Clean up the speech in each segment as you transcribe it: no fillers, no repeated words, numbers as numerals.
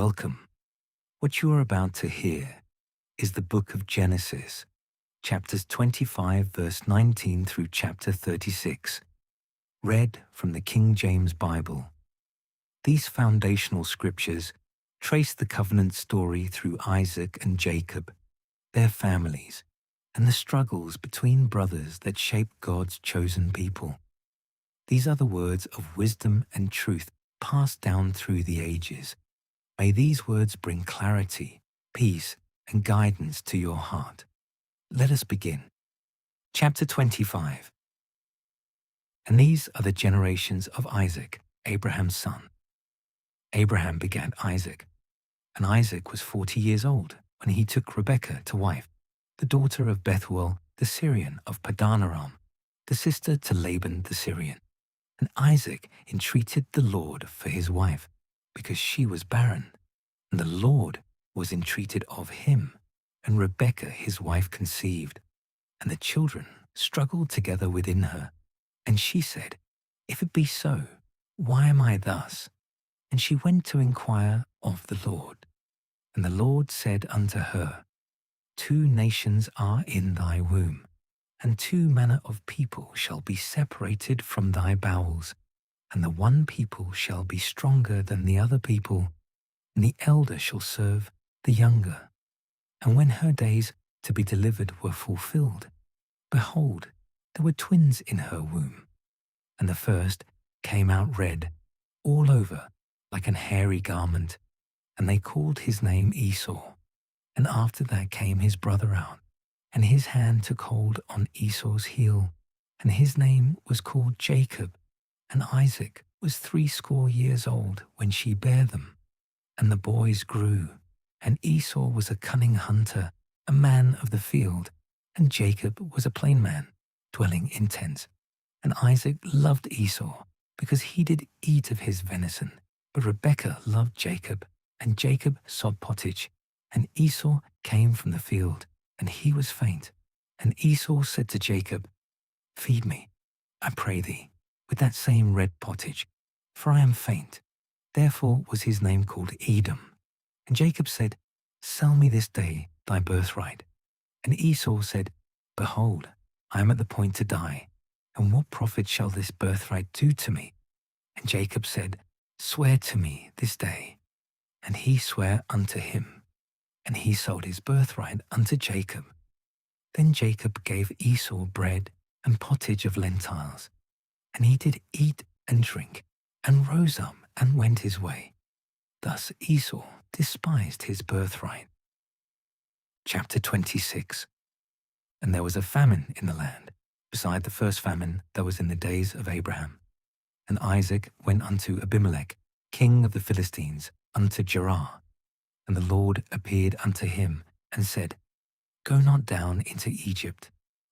Welcome. What you are about to hear is the book of Genesis, chapters 25 verse 19 through chapter 36, read from the King James Bible. These foundational scriptures trace the covenant story through Isaac and Jacob, their families, and the struggles between brothers that shape God's chosen people. These are the words of wisdom and truth passed down through the ages. May these words bring clarity, peace, and guidance to your heart. Let us begin. Chapter 25. And these are the generations of Isaac, Abraham's son. Abraham begat Isaac, and Isaac was 40 years old when he took Rebekah to wife, the daughter of Bethuel the Syrian of Padan Aram, the sister to Laban the Syrian. And Isaac entreated the Lord for his wife, because she was barren. And the Lord was entreated of him, and Rebekah his wife conceived. And the children struggled together within her. And she said, If it be so, why am I thus? And she went to inquire of the Lord. And the Lord said unto her, 2 nations are in thy womb, and 2 manner of people shall be separated from thy bowels, and the one people shall be stronger than the other people, and the elder shall serve the younger. And when her days to be delivered were fulfilled, behold, there were twins in her womb. And the first came out red, all over, like an hairy garment, and they called his name Esau. And after that came his brother out, and his hand took hold on Esau's heel, and his name was called Jacob. And Isaac was 80 years old when she bare them. And the boys grew, and Esau was a cunning hunter, a man of the field, and Jacob was a plain man, dwelling in tents. And Isaac loved Esau, because he did eat of his venison, but Rebekah loved Jacob, and Jacob sought pottage. And Esau came from the field, and he was faint. And Esau said to Jacob, Feed me, I pray thee, with that same red pottage, for I am faint. Therefore was his name called Edom. And Jacob said, Sell me this day thy birthright. And Esau said, Behold, I am at the point to die, and what profit shall this birthright do to me? And Jacob said, Swear to me this day. And he sware unto him, and he sold his birthright unto Jacob. Then Jacob gave Esau bread and pottage of lentils, and he did eat and drink, and rose up and went his way. Thus Esau despised his birthright. Chapter 26. And there was a famine in the land, beside the first famine that was in the days of Abraham. And Isaac went unto Abimelech, king of the Philistines, unto Gerar. And the Lord appeared unto him, and said, Go not down into Egypt.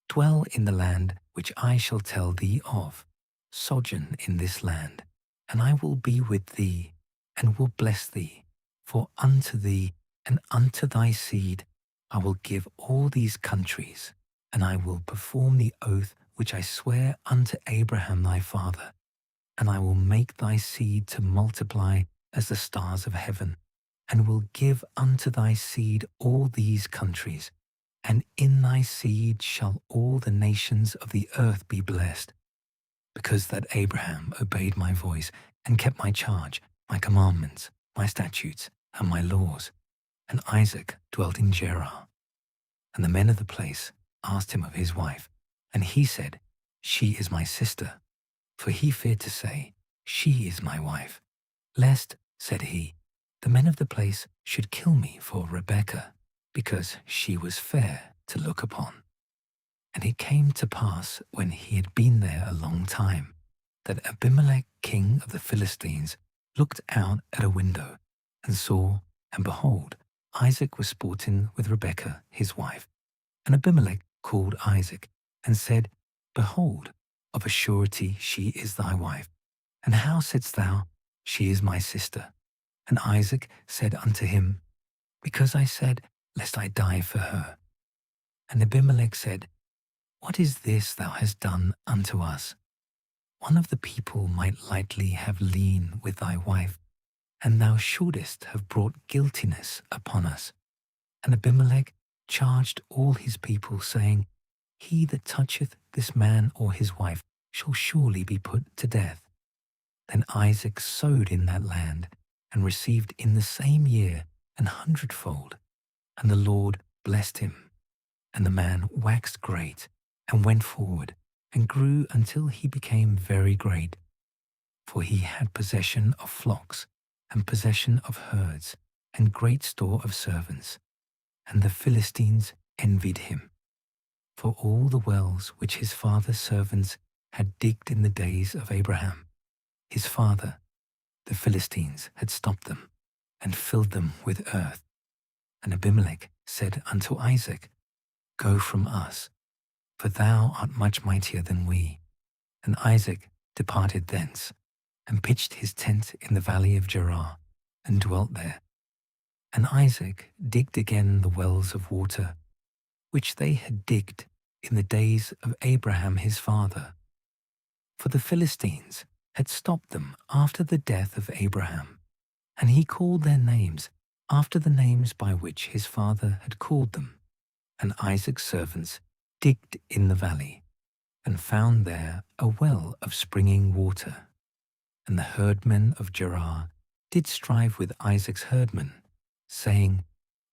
Dwell in the land which I shall tell thee of. Sojourn in this land, and I will be with thee, and will bless thee. For unto thee and unto thy seed I will give all these countries, and I will perform the oath which I swear unto Abraham thy father. And I will make thy seed to multiply as the stars of heaven, and will give unto thy seed all these countries, and in thy seed shall all the nations of the earth be blessed. Because that Abraham obeyed my voice, and kept my charge, my commandments, my statutes, and my laws. And Isaac dwelt in Gerar. And the men of the place asked him of his wife, and he said, She is my sister. For he feared to say, She is my wife, lest, said he, the men of the place should kill me for Rebekah, because she was fair to look upon. And it came to pass, when he had been there a long time, that Abimelech king of the Philistines looked out at a window, and saw, and behold, Isaac was sporting with Rebekah his wife. And Abimelech called Isaac, and said, Behold, of a surety she is thy wife. And how saidst thou, She is my sister? And Isaac said unto him, Because I said, Lest I die for her. And Abimelech said, What is this thou hast done unto us? One of the people might lightly have lien with thy wife, and thou shouldest have brought guiltiness upon us. And Abimelech charged all his people, saying, He that toucheth this man or his wife shall surely be put to death. Then Isaac sowed in that land, and received in the same year 100-fold. And the Lord blessed him. And the man waxed great, and went forward, and grew until he became very great. For he had possession of flocks, and possession of herds, and great store of servants. And the Philistines envied him. For all the wells which his father's servants had digged in the days of Abraham, his father, the Philistines had stopped them, and filled them with earth. And Abimelech said unto Isaac, Go from us, for thou art much mightier than we. And Isaac departed thence, and pitched his tent in the valley of Gerar, and dwelt there. And Isaac digged again the wells of water, which they had digged in the days of Abraham his father. For the Philistines had stopped them after the death of Abraham, and he called their names after the names by which his father had called them. And Isaac's servants digged in the valley, and found there a well of springing water. And the herdmen of Gerar did strive with Isaac's herdmen, saying,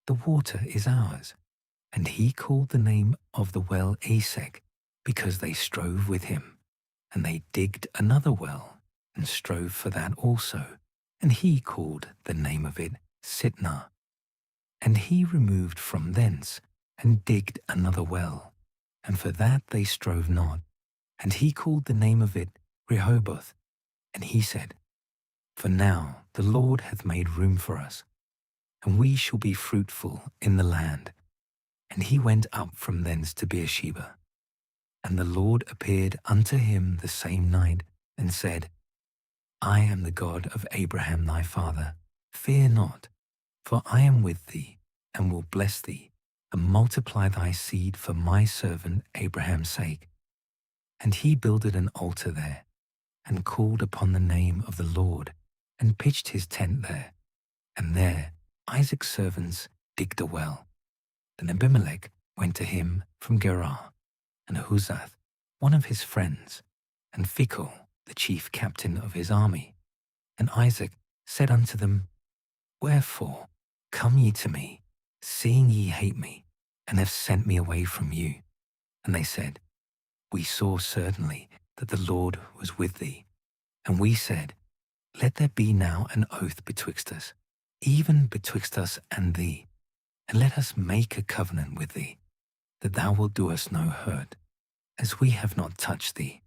The water is ours. And he called the name of the well Esek, because they strove with him. And they digged another well, and strove for that also. And he called the name of it Sitnah. And he removed from thence, and digged another well. And for that they strove not. And he called the name of it Rehoboth. And he said, For now the Lord hath made room for us, and we shall be fruitful in the land. And he went up from thence to Beersheba. And the Lord appeared unto him the same night, and said, I am the God of Abraham thy father. Fear not, for I am with thee, and will bless thee, and multiply thy seed for my servant Abraham's sake. And he builded an altar there, and called upon the name of the Lord, and pitched his tent there. And there Isaac's servants digged a well. Then Abimelech went to him from Gerar, and Ahuzath, one of his friends, and Phicol, the chief captain of his army. And Isaac said unto them, Wherefore come ye to me, seeing ye hate me, and have sent me away from you? And they said, We saw certainly that the Lord was with thee. And we said, Let there be now an oath betwixt us, even betwixt us and thee, and let us make a covenant with thee, that thou wilt do us no hurt, as we have not touched thee,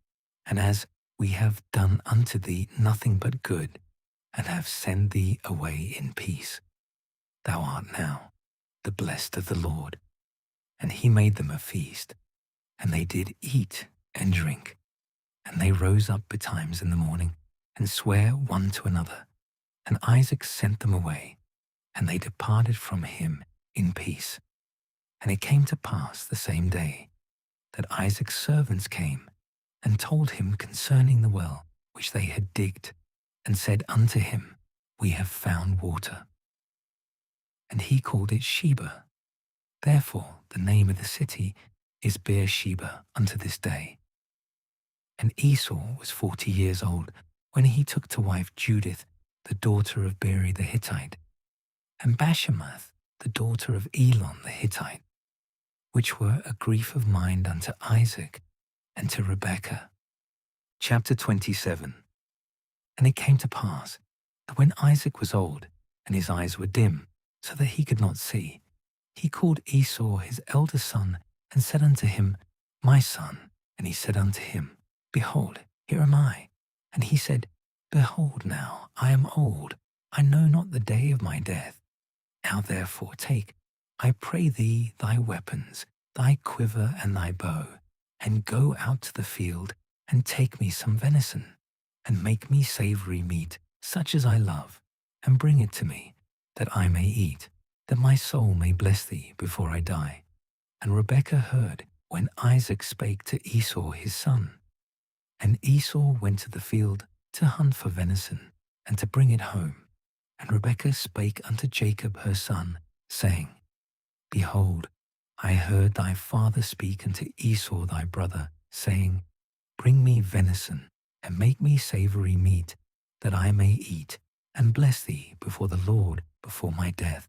and as we have done unto thee nothing but good, and have sent thee away in peace. Thou art now the blessed of the Lord. And he made them a feast, and they did eat and drink. And they rose up betimes in the morning, and sware one to another. And Isaac sent them away, and they departed from him in peace. And it came to pass the same day, that Isaac's servants came, and told him concerning the well which they had digged, and said unto him, We have found water. And he called it Sheba. Therefore the name of the city is Beersheba unto this day. And Esau was 40 years old when he took to wife Judith, the daughter of Beeri the Hittite, and Bashemath, the daughter of Elon the Hittite, which were a grief of mind unto Isaac and to Rebekah. Chapter 27. And it came to pass that when Isaac was old, and his eyes were dim, so that he could not see, he called Esau his elder son, and said unto him, My son. And he said unto him, Behold, here am I. And he said, Behold now, I am old, I know not the day of my death. Now therefore take, I pray thee, thy weapons, thy quiver and thy bow, and go out to the field, and take me some venison, and make me savory meat, such as I love, and bring it to me, that I may eat, that my soul may bless thee before I die. And Rebekah heard when Isaac spake to Esau his son. And Esau went to the field to hunt for venison, and to bring it home. And Rebekah spake unto Jacob her son, saying, Behold, I heard thy father speak unto Esau thy brother, saying, Bring me venison, and make me savory meat, that I may eat, and bless thee before the Lord before my death.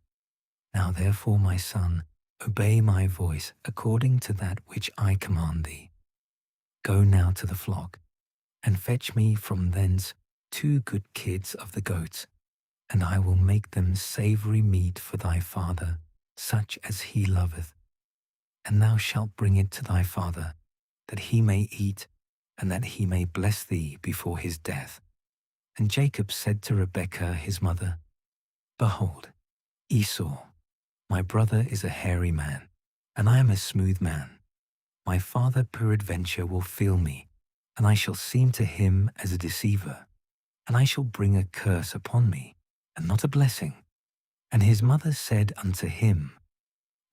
Now therefore, my son, obey my voice according to that which I command thee. Go now to the flock, and fetch me from thence 2 good kids of the goats, and I will make them savory meat for thy father, such as he loveth. And thou shalt bring it to thy father, that he may eat, and that he may bless thee before his death. And Jacob said to Rebekah his mother, Behold, Esau, my brother is a hairy man, and I am a smooth man. My father peradventure will feel me, and I shall seem to him as a deceiver, and I shall bring a curse upon me, and not a blessing. And his mother said unto him,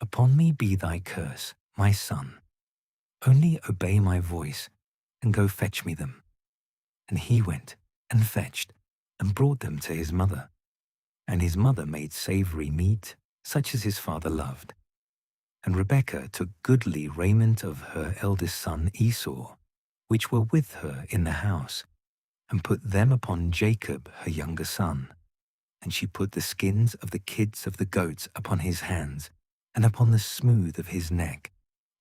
Upon me be thy curse, my son. Only obey my voice, and go fetch me them. And he went, and fetched, and brought them to his mother. And his mother made savory meat, such as his father loved. And Rebekah took goodly raiment of her eldest son Esau, which were with her in the house, and put them upon Jacob her younger son. And she put the skins of the kids of the goats upon his hands, and upon the smooth of his neck.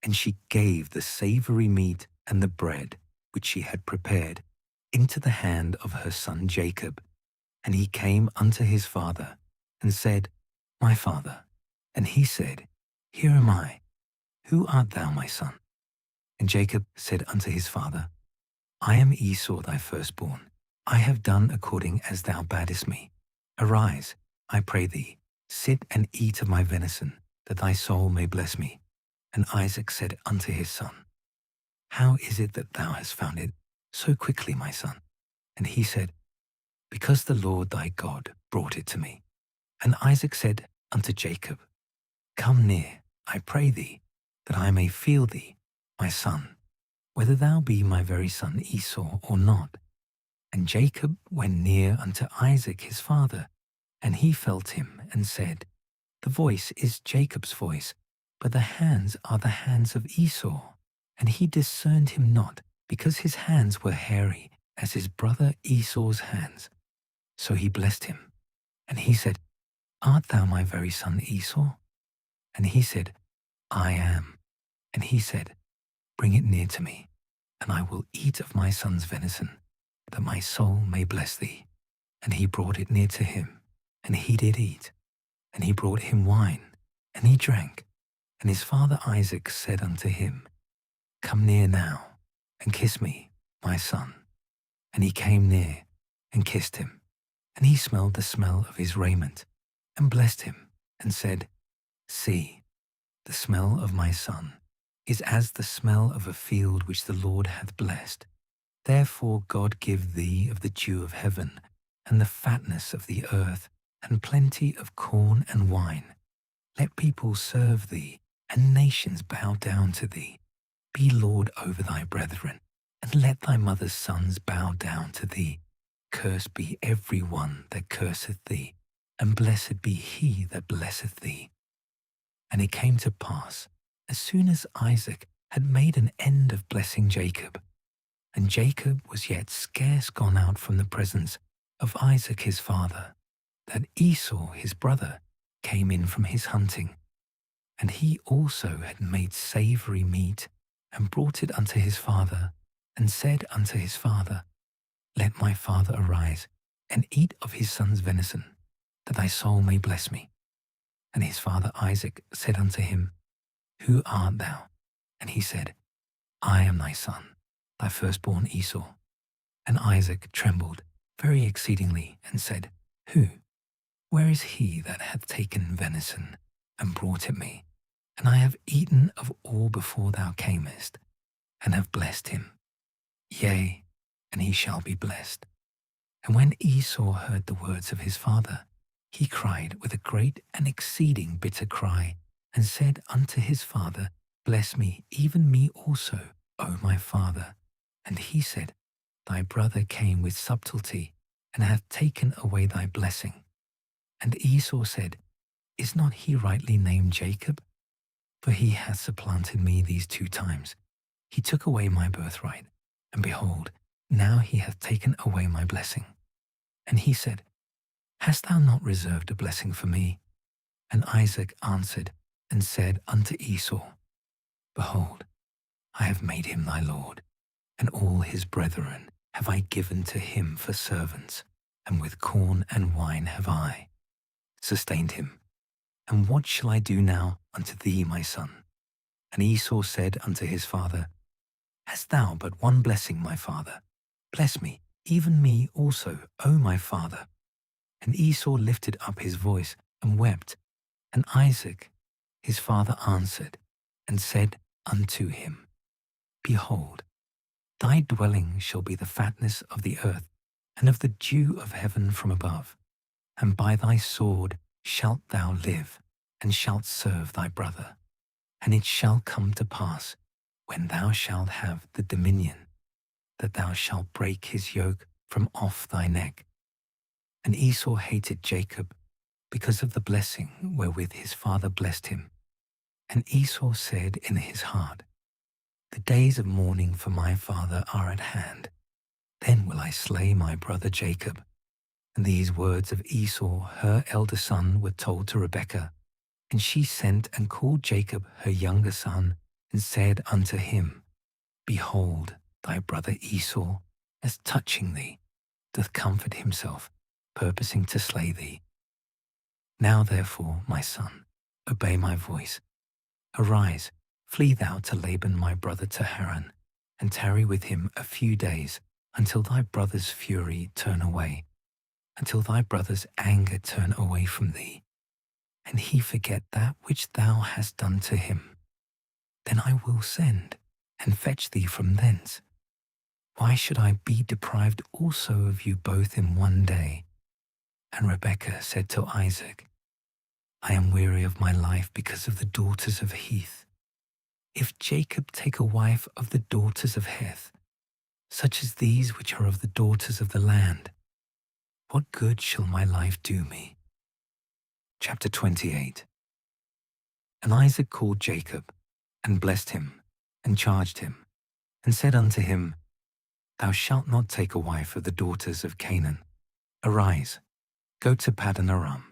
And she gave the savory meat and the bread, which she had prepared, into the hand of her son Jacob. And he came unto his father, and said, My father. And he said, Here am I. Who art thou, my son? And Jacob said unto his father, I am Esau thy firstborn. I have done according as thou badest me. Arise, I pray thee, sit and eat of my venison, that thy soul may bless me. And Isaac said unto his son, How is it that thou hast found it so quickly, my son? And he said, Because the Lord thy God brought it to me. And Isaac said unto Jacob, Come near, I pray thee, that I may feel thee, my son, whether thou be my very son Esau or not. And Jacob went near unto Isaac his father, and he felt him, and said, The voice is Jacob's voice, but the hands are the hands of Esau. And he discerned him not, because his hands were hairy, as his brother Esau's hands. So he blessed him. And he said, Art thou my very son Esau? And he said, I am. And he said, Bring it near to me, and I will eat of my son's venison, that my soul may bless thee. And he brought it near to him, and he did eat. And he brought him wine, and he drank. And his father Isaac said unto him, Come near now, and kiss me, my son. And he came near, and kissed him. And he smelled the smell of his raiment, and blessed him, and said, See, the smell of my son is as the smell of a field which the Lord hath blessed. Therefore God give thee of the dew of heaven, and the fatness of the earth, and plenty of corn and wine. Let people serve thee, and nations bow down to thee. Be Lord over thy brethren, and let thy mother's sons bow down to thee. Cursed be every one that curseth thee, and blessed be he that blesseth thee. And it came to pass, as soon as Isaac had made an end of blessing Jacob, and Jacob was yet scarce gone out from the presence of Isaac his father, that Esau his brother came in from his hunting. And he also had made savory meat, and brought it unto his father, and said unto his father, Let my father arise, and eat of his son's venison, that thy soul may bless me. And his father Isaac said unto him, Who art thou? And he said, I am thy son, thy firstborn Esau. And Isaac trembled very exceedingly, and said, Who? Where is he that hath taken venison, and brought it me? And I have eaten of all before thou camest, and have blessed him. Yea, and he shall be blessed. And when Esau heard the words of his father, he cried with a great and exceeding bitter cry, and said unto his father, Bless me, even me also, O my father. And he said, Thy brother came with subtlety, and hath taken away thy blessing. And Esau said, Is not he rightly named Jacob? For he hath supplanted me these 2 times. He took away my birthright, and behold, now he hath taken away my blessing. And he said, Hast thou not reserved a blessing for me? And Isaac answered and said unto Esau, Behold, I have made him thy lord, and all his brethren have I given to him for servants, and with corn and wine have I sustained him. And what shall I do now unto thee, my son? And Esau said unto his father, Hast thou but one blessing, my father? Bless me, even me also, O my father. And Esau lifted up his voice and wept. And Isaac his father answered and said unto him, Behold, thy dwelling shall be the fatness of the earth, and of the dew of heaven from above. And by thy sword shalt thou live, and shalt serve thy brother. And it shall come to pass, when thou shalt have the dominion, that thou shalt break his yoke from off thy neck. And Esau hated Jacob, because of the blessing wherewith his father blessed him. And Esau said in his heart, The days of mourning for my father are at hand. Then will I slay my brother Jacob. And these words of Esau, her elder son, were told to Rebekah. And she sent and called Jacob her younger son, and said unto him, Behold, thy brother Esau, as touching thee, doth comfort himself, purposing to slay thee. Now therefore, my son, obey my voice. Arise, flee thou to Laban my brother to Haran, and tarry with him a few days, until thy brother's fury turn away, until thy brother's anger turn away from thee, and he forget that which thou hast done to him. Then I will send and fetch thee from thence. Why should I be deprived also of you both in one day? And Rebekah said to Isaac, I am weary of my life because of the daughters of Heth. If Jacob take a wife of the daughters of Heth, such as these which are of the daughters of the land, what good shall my life do me? Chapter 28. And Isaac called Jacob, and blessed him, and charged him, and said unto him, Thou shalt not take a wife of the daughters of Canaan. Arise, go to Paddan Aram,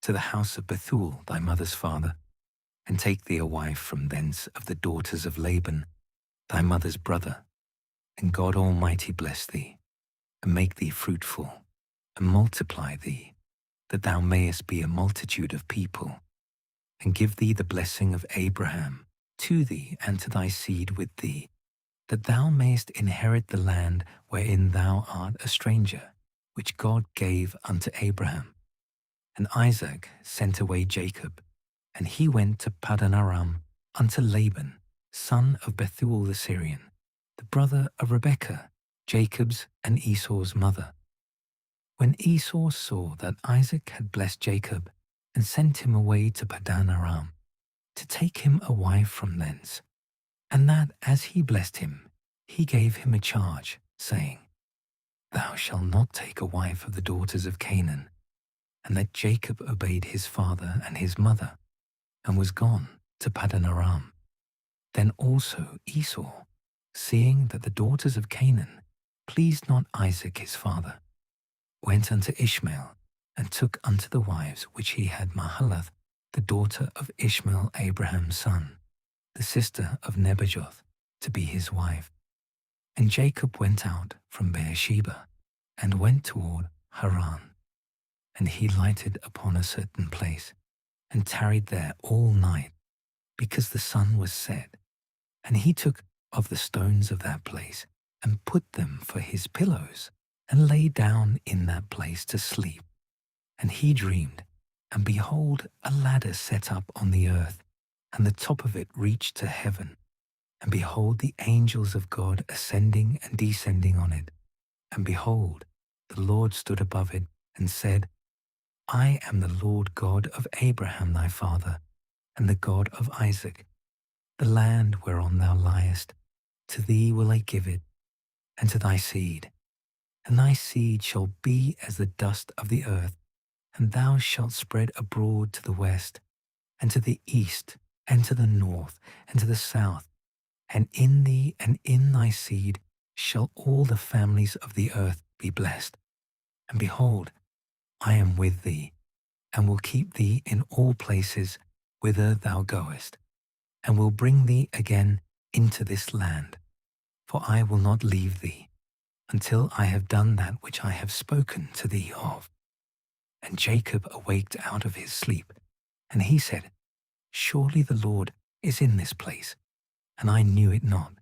to the house of Bethuel thy mother's father, and take thee a wife from thence of the daughters of Laban, thy mother's brother. And God Almighty bless thee, and make thee fruitful, and multiply thee, that thou mayest be a multitude of people, and give thee the blessing of Abraham to thee and to thy seed with thee, that thou mayest inherit the land wherein thou art a stranger, which God gave unto Abraham. And Isaac sent away Jacob, and he went to Paddan Aram unto Laban, son of Bethuel the Syrian, the brother of Rebekah, Jacob's and Esau's mother. When Esau saw that Isaac had blessed Jacob, and sent him away to Paddan Aram, to take him a wife from thence, and that as he blessed him, he gave him a charge, saying, Thou shalt not take a wife of the daughters of Canaan, and that Jacob obeyed his father and his mother, and was gone to Paddan Aram. Then also Esau, seeing that the daughters of Canaan pleased not Isaac his father, went unto Ishmael, and took unto the wives which he had Mahalath, the daughter of Ishmael Abraham's son, the sister of Nebajoth, to be his wife. And Jacob went out from Beersheba, and went toward Haran. And he lighted upon a certain place, and tarried there all night, because the sun was set. And he took of the stones of that place, and put them for his pillows, and lay down in that place to sleep. And he dreamed, and behold, a ladder set up on the earth, and the top of it reached to heaven. And behold, the angels of God ascending and descending on it. And behold, the Lord stood above it, and said, I am the Lord God of Abraham thy father, and the God of Isaac. The land whereon thou liest, to thee will I give it, and to thy seed. And thy seed shall be as the dust of the earth, and thou shalt spread abroad to the west, and to the east, and to the north, and to the south, and in thee and in thy seed shall all the families of the earth be blessed. And behold, I am with thee, and will keep thee in all places whither thou goest, and will bring thee again into this land. For I will not leave thee, until I have done that which I have spoken to thee of. And Jacob awaked out of his sleep, and he said, Surely the Lord is in this place, and I knew it not.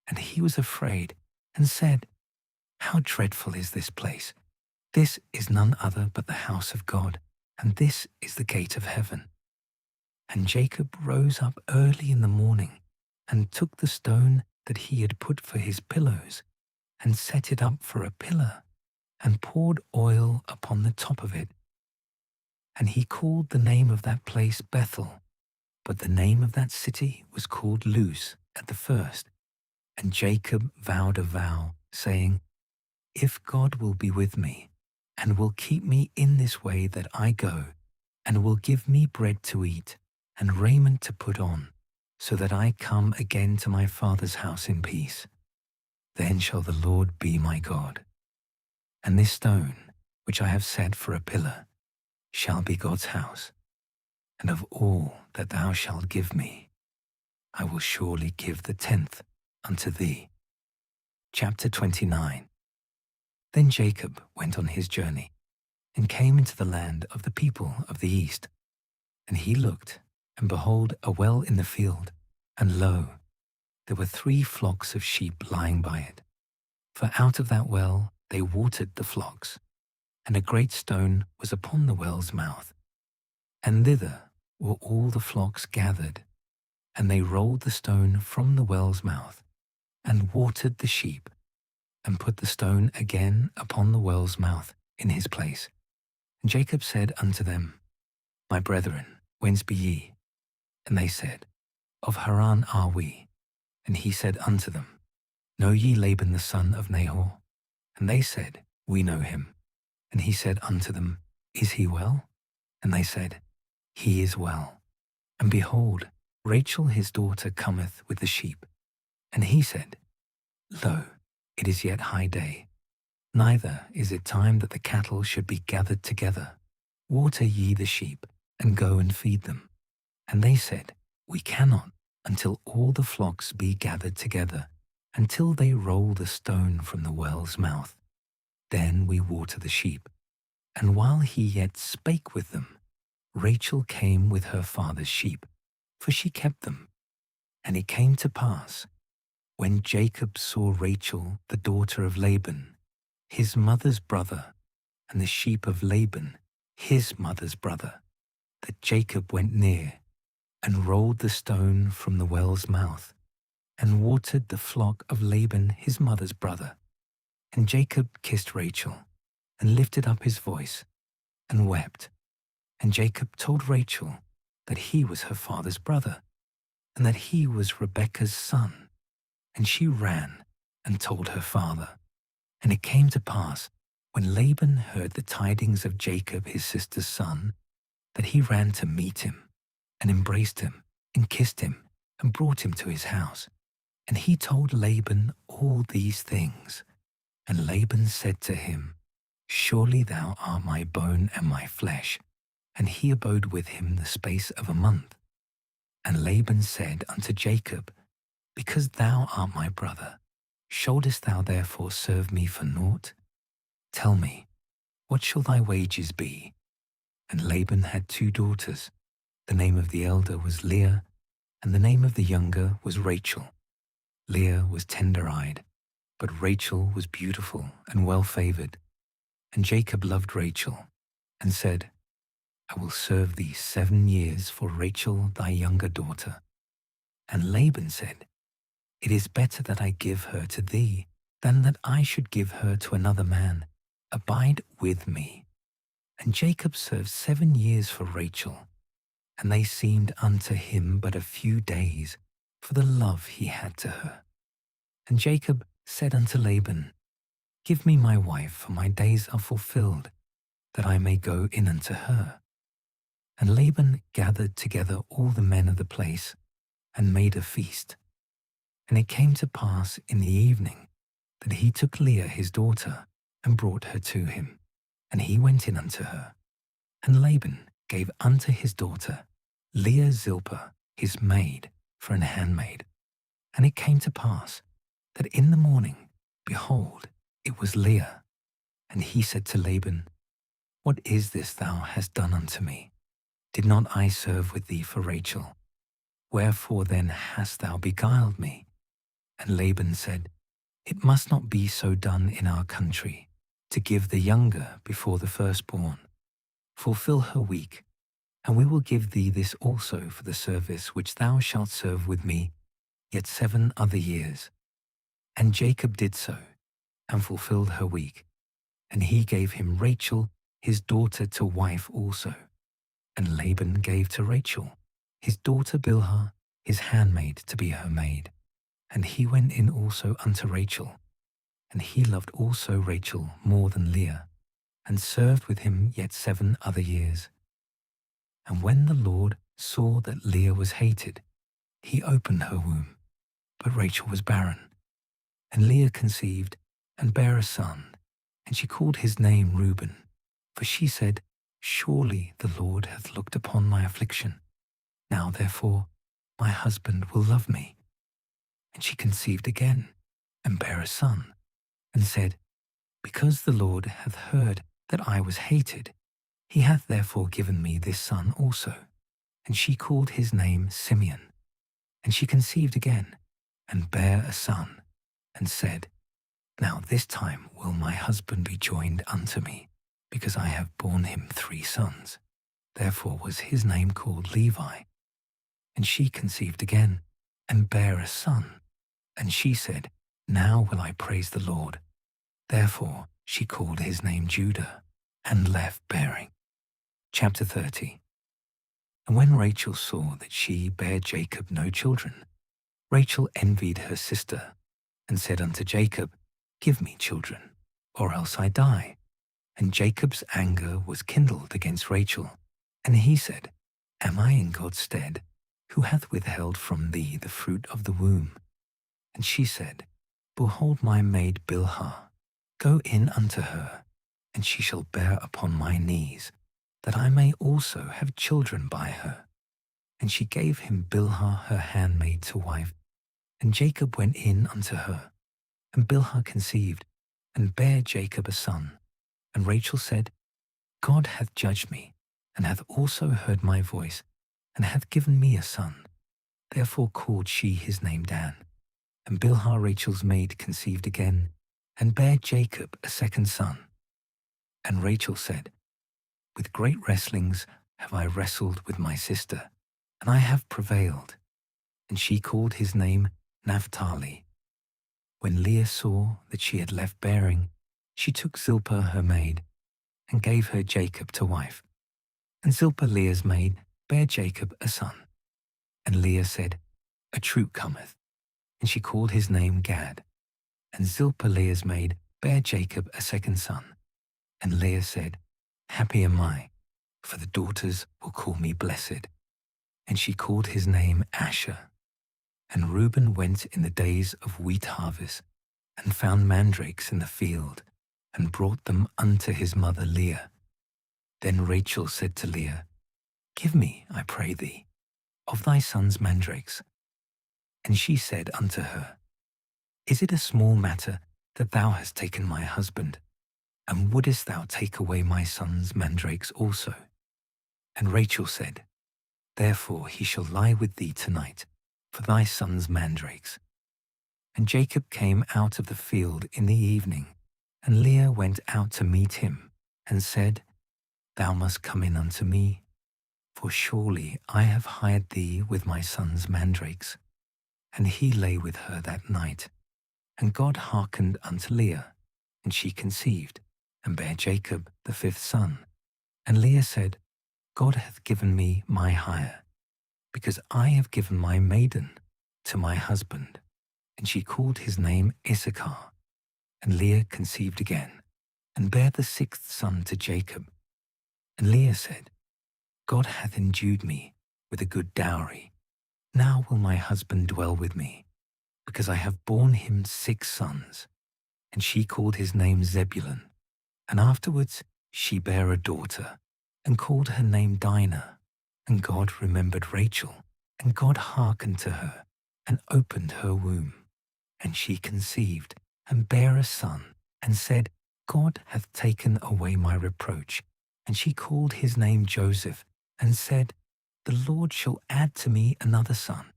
And he was afraid, and said, How dreadful is this place! This is none other but the house of God, and this is the gate of heaven. And Jacob rose up early in the morning, and took the stone that he had put for his pillows, and set it up for a pillar, and poured oil upon the top of it. And he called the name of that place Bethel, but the name of that city was called Luz at the first. And Jacob vowed a vow, saying, If God will be with me, and will keep me in this way that I go, and will give me bread to eat, and raiment to put on, so that I come again to my father's house in peace, then shall the Lord be my God. And this stone, which I have set for a pillar, shall be God's house. And of all that thou shalt give me, I will surely give the 10th unto thee. Chapter 29. Then Jacob went on his journey, and came into the land of the people of the east. And he looked, and behold, a well in the field, and lo, there were 3 flocks of sheep lying by it. For out of that well they watered the flocks, and a great stone was upon the well's mouth. And thither were all the flocks gathered, and they rolled the stone from the well's mouth, and watered the sheep, and put the stone again upon the well's mouth in his place. And Jacob said unto them, My brethren, whence be ye? And they said, Of Haran are we. And he said unto them, Know ye Laban the son of Nahor? And they said, We know him. And he said unto them, Is he well? And they said, He is well. And behold, Rachel his daughter cometh with the sheep. And he said, Lo, it is yet high day, neither is it time that the cattle should be gathered together. Water ye the sheep, and go and feed them. And they said, We cannot, until all the flocks be gathered together, until they roll the stone from the well's mouth. Then we water the sheep. And while he yet spake with them, Rachel came with her father's sheep, for she kept them. And it came to pass, when Jacob saw Rachel the daughter of Laban, his mother's brother, and the sheep of Laban, his mother's brother, that Jacob went near, and rolled the stone from the well's mouth, and watered the flock of Laban his mother's brother. And Jacob kissed Rachel, and lifted up his voice, and wept. And Jacob told Rachel that he was her father's brother, and that he was Rebekah's son. And she ran and told her father. And it came to pass, when Laban heard the tidings of Jacob his sister's son, that he ran to meet him, and embraced him, and kissed him, and brought him to his house. And he told Laban all these things. And Laban said to him, Surely thou art my bone and my flesh. And he abode with him the space of a month. And Laban said unto Jacob, Because thou art my brother, shouldest thou therefore serve me for naught? Tell me, what shall thy wages be? And Laban had 2 daughters. The name of the elder was Leah, and the name of the younger was Rachel. Leah was tender-eyed, but Rachel was beautiful and well-favored. And Jacob loved Rachel, and said, I will serve thee 7 years for Rachel thy younger daughter. And Laban said, It is better that I give her to thee, than that I should give her to another man. Abide with me. And Jacob served 7 years for Rachel, and they seemed unto him but a few days, for the love he had to her. And Jacob said unto Laban, Give me my wife, for my days are fulfilled. that I may go in unto her. And Laban gathered together all the men of the place, and made a feast. And it came to pass in the evening that he took Leah his daughter, and brought her to him. And he went in unto her. And Laban gave unto his daughter Leah Zilpah his maid for an handmaid. And it came to pass that in the morning, behold, it was Leah. And he said to Laban, What is this thou hast done unto me? Did not I serve with thee for Rachel? Wherefore then hast thou beguiled me? And Laban said, It must not be so done in our country, to give the younger before the firstborn. Fulfill her week, and we will give thee this also for the service which thou shalt serve with me yet 7 other years. And Jacob did so, and fulfilled her week. And he gave him Rachel his daughter to wife also. And Laban gave to Rachel his daughter Bilhah his handmaid to be her maid. And he went in also unto Rachel. And he loved also Rachel more than Leah, and served with him yet 7 other years. And when the Lord saw that Leah was hated, he opened her womb, but Rachel was barren. And Leah conceived, and bare a son, and she called his name Reuben. For she said, Surely the Lord hath looked upon my affliction. Now therefore my husband will love me. And she conceived again, and bare a son, and said, Because the Lord hath heard that I was hated, he hath therefore given me this son also. And she called his name Simeon. And she conceived again, and bare a son, and said, Now this time will my husband be joined unto me, because I have borne him 3 sons. Therefore was his name called Levi. And she conceived again, and bare a son. And she said, Now will I praise the Lord. Therefore she called his name Judah, and left bearing. Chapter 30. And when Rachel saw that she bare Jacob no children, Rachel envied her sister, and said unto Jacob, Give me children, or else I die. And Jacob's anger was kindled against Rachel. And he said, Am I in God's stead, who hath withheld from thee the fruit of the womb? And she said, Behold my maid Bilhah, go in unto her, and she shall bear upon my knees, that I may also have children by her. And she gave him Bilhah her handmaid to wife. And Jacob went in unto her. And Bilhah conceived, and bare Jacob a son. And Rachel said, God hath judged me, and hath also heard my voice, and hath given me a son. Therefore called she his name Dan. And Bilhah Rachel's maid conceived again, and bare Jacob a second son. And Rachel said, With great wrestlings have I wrestled with my sister, and I have prevailed. And she called his name Naphtali. When Leah saw that she had left bearing, she took Zilpah her maid, and gave her Jacob to wife. And Zilpah Leah's maid bare Jacob a son. And Leah said, A troop cometh. And she called his name Gad. And Zilpah Leah's maid bare Jacob a second son. And Leah said, Happy am I, for the daughters will call me blessed. And she called his name Asher. And Reuben went in the days of wheat harvest, and found mandrakes in the field, and brought them unto his mother Leah. Then Rachel said to Leah, Give me, I pray thee, of thy son's mandrakes. And she said unto her, Is it a small matter that thou hast taken my husband? And wouldest thou take away my son's mandrakes also? And Rachel said, Therefore he shall lie with thee tonight, for thy son's mandrakes. And Jacob came out of the field in the evening, and Leah went out to meet him, and said, Thou must come in unto me, for surely I have hired thee with my son's mandrakes. And he lay with her that night. And God hearkened unto Leah, and she conceived, and bare Jacob the 5th son. And Leah said, God hath given me my hire, because I have given my maiden to my husband. And she called his name Issachar. And Leah conceived again, and bare the 6th son to Jacob, And Leah said, God hath endued me with a good dowry. Now will my husband dwell with me, because I have borne him 6 sons. And she called his name Zebulun. And afterwards she bare a daughter, and called her name Dinah. And God remembered Rachel, and God hearkened to her, and opened her womb. And she conceived, and bare a son, and said, God hath taken away my reproach. And she called his name Joseph, and said, The Lord shall add to me another son.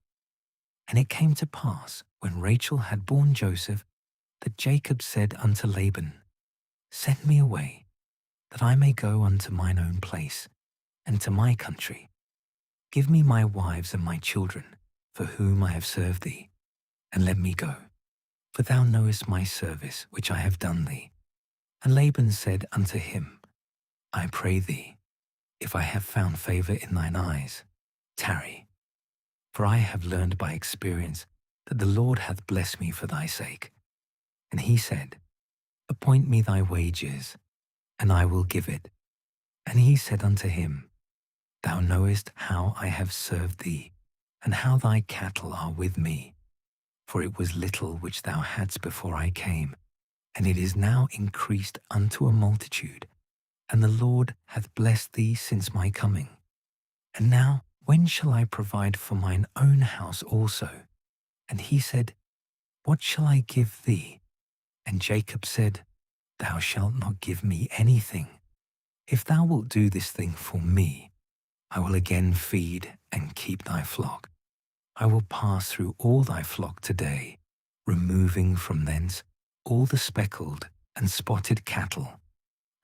And it came to pass, when Rachel had borne Joseph, that Jacob said unto Laban, Send me away, that I may go unto mine own place, and to my country. Give me my wives and my children, for whom I have served thee, and let me go. For thou knowest my service which I have done thee. And Laban said unto him, I pray thee, if I have found favour in thine eyes, tarry. For I have learned by experience that the Lord hath blessed me for thy sake. And he said, Appoint me thy wages, and I will give it. And he said unto him, Thou knowest how I have served thee, and how thy cattle are with me. For it was little which thou hadst before I came, and it is now increased unto a multitude, and the Lord hath blessed thee since my coming. And now when shall I provide for mine own house also? And he said, What shall I give thee? And Jacob said, Thou shalt not give me anything. If thou wilt do this thing for me, I will again feed and keep thy flock. I will pass through all thy flock today, removing from thence all the speckled and spotted cattle,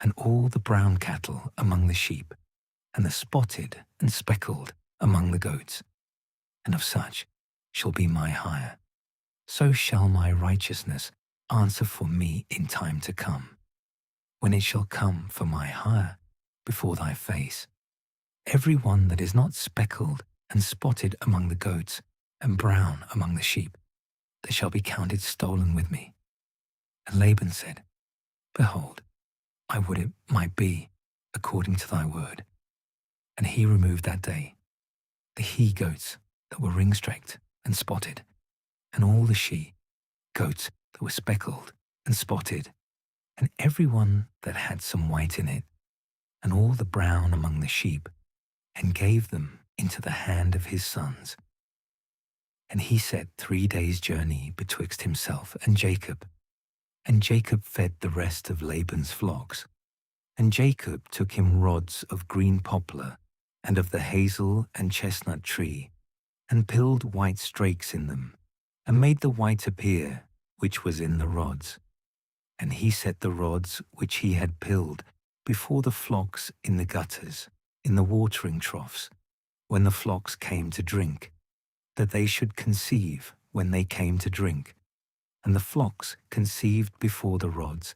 and all the brown cattle among the sheep, and the spotted and speckled among the goats. And of such shall be my hire. So shall my righteousness answer for me in time to come, when it shall come for my hire before thy face. Every one that is not speckled and spotted among the goats, and brown among the sheep, they shall be counted stolen with me. And Laban said, Behold, I would it might be according to thy word. And he removed that day the he-goats that were ring-streaked and spotted, and all the she-goats that were speckled and spotted, and every one that had some white in it, and all the brown among the sheep, and gave them into the hand of his sons. And he set 3 days' journey betwixt himself and Jacob. And Jacob fed the rest of Laban's flocks. And Jacob took him rods of green poplar, and of the hazel and chestnut tree, and pilled white strakes in them, and made the white appear, which was in the rods. And he set the rods which he had pilled before the flocks in the gutters, in the watering troughs, when the flocks came to drink, that they should conceive when they came to drink. And the flocks conceived before the rods,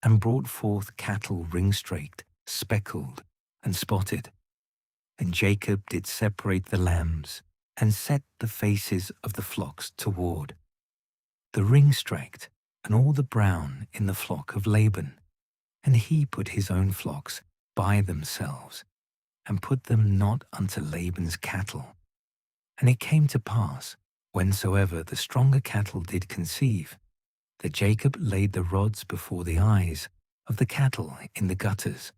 and brought forth cattle ring-straked, speckled, and spotted. And Jacob did separate the lambs, and set the faces of the flocks toward the ring-straked, and all the brown in the flock of Laban. And he put his own flocks by themselves, and put them not unto Laban's cattle. And it came to pass, whensoever the stronger cattle did conceive, that Jacob laid the rods before the eyes of the cattle in the gutters,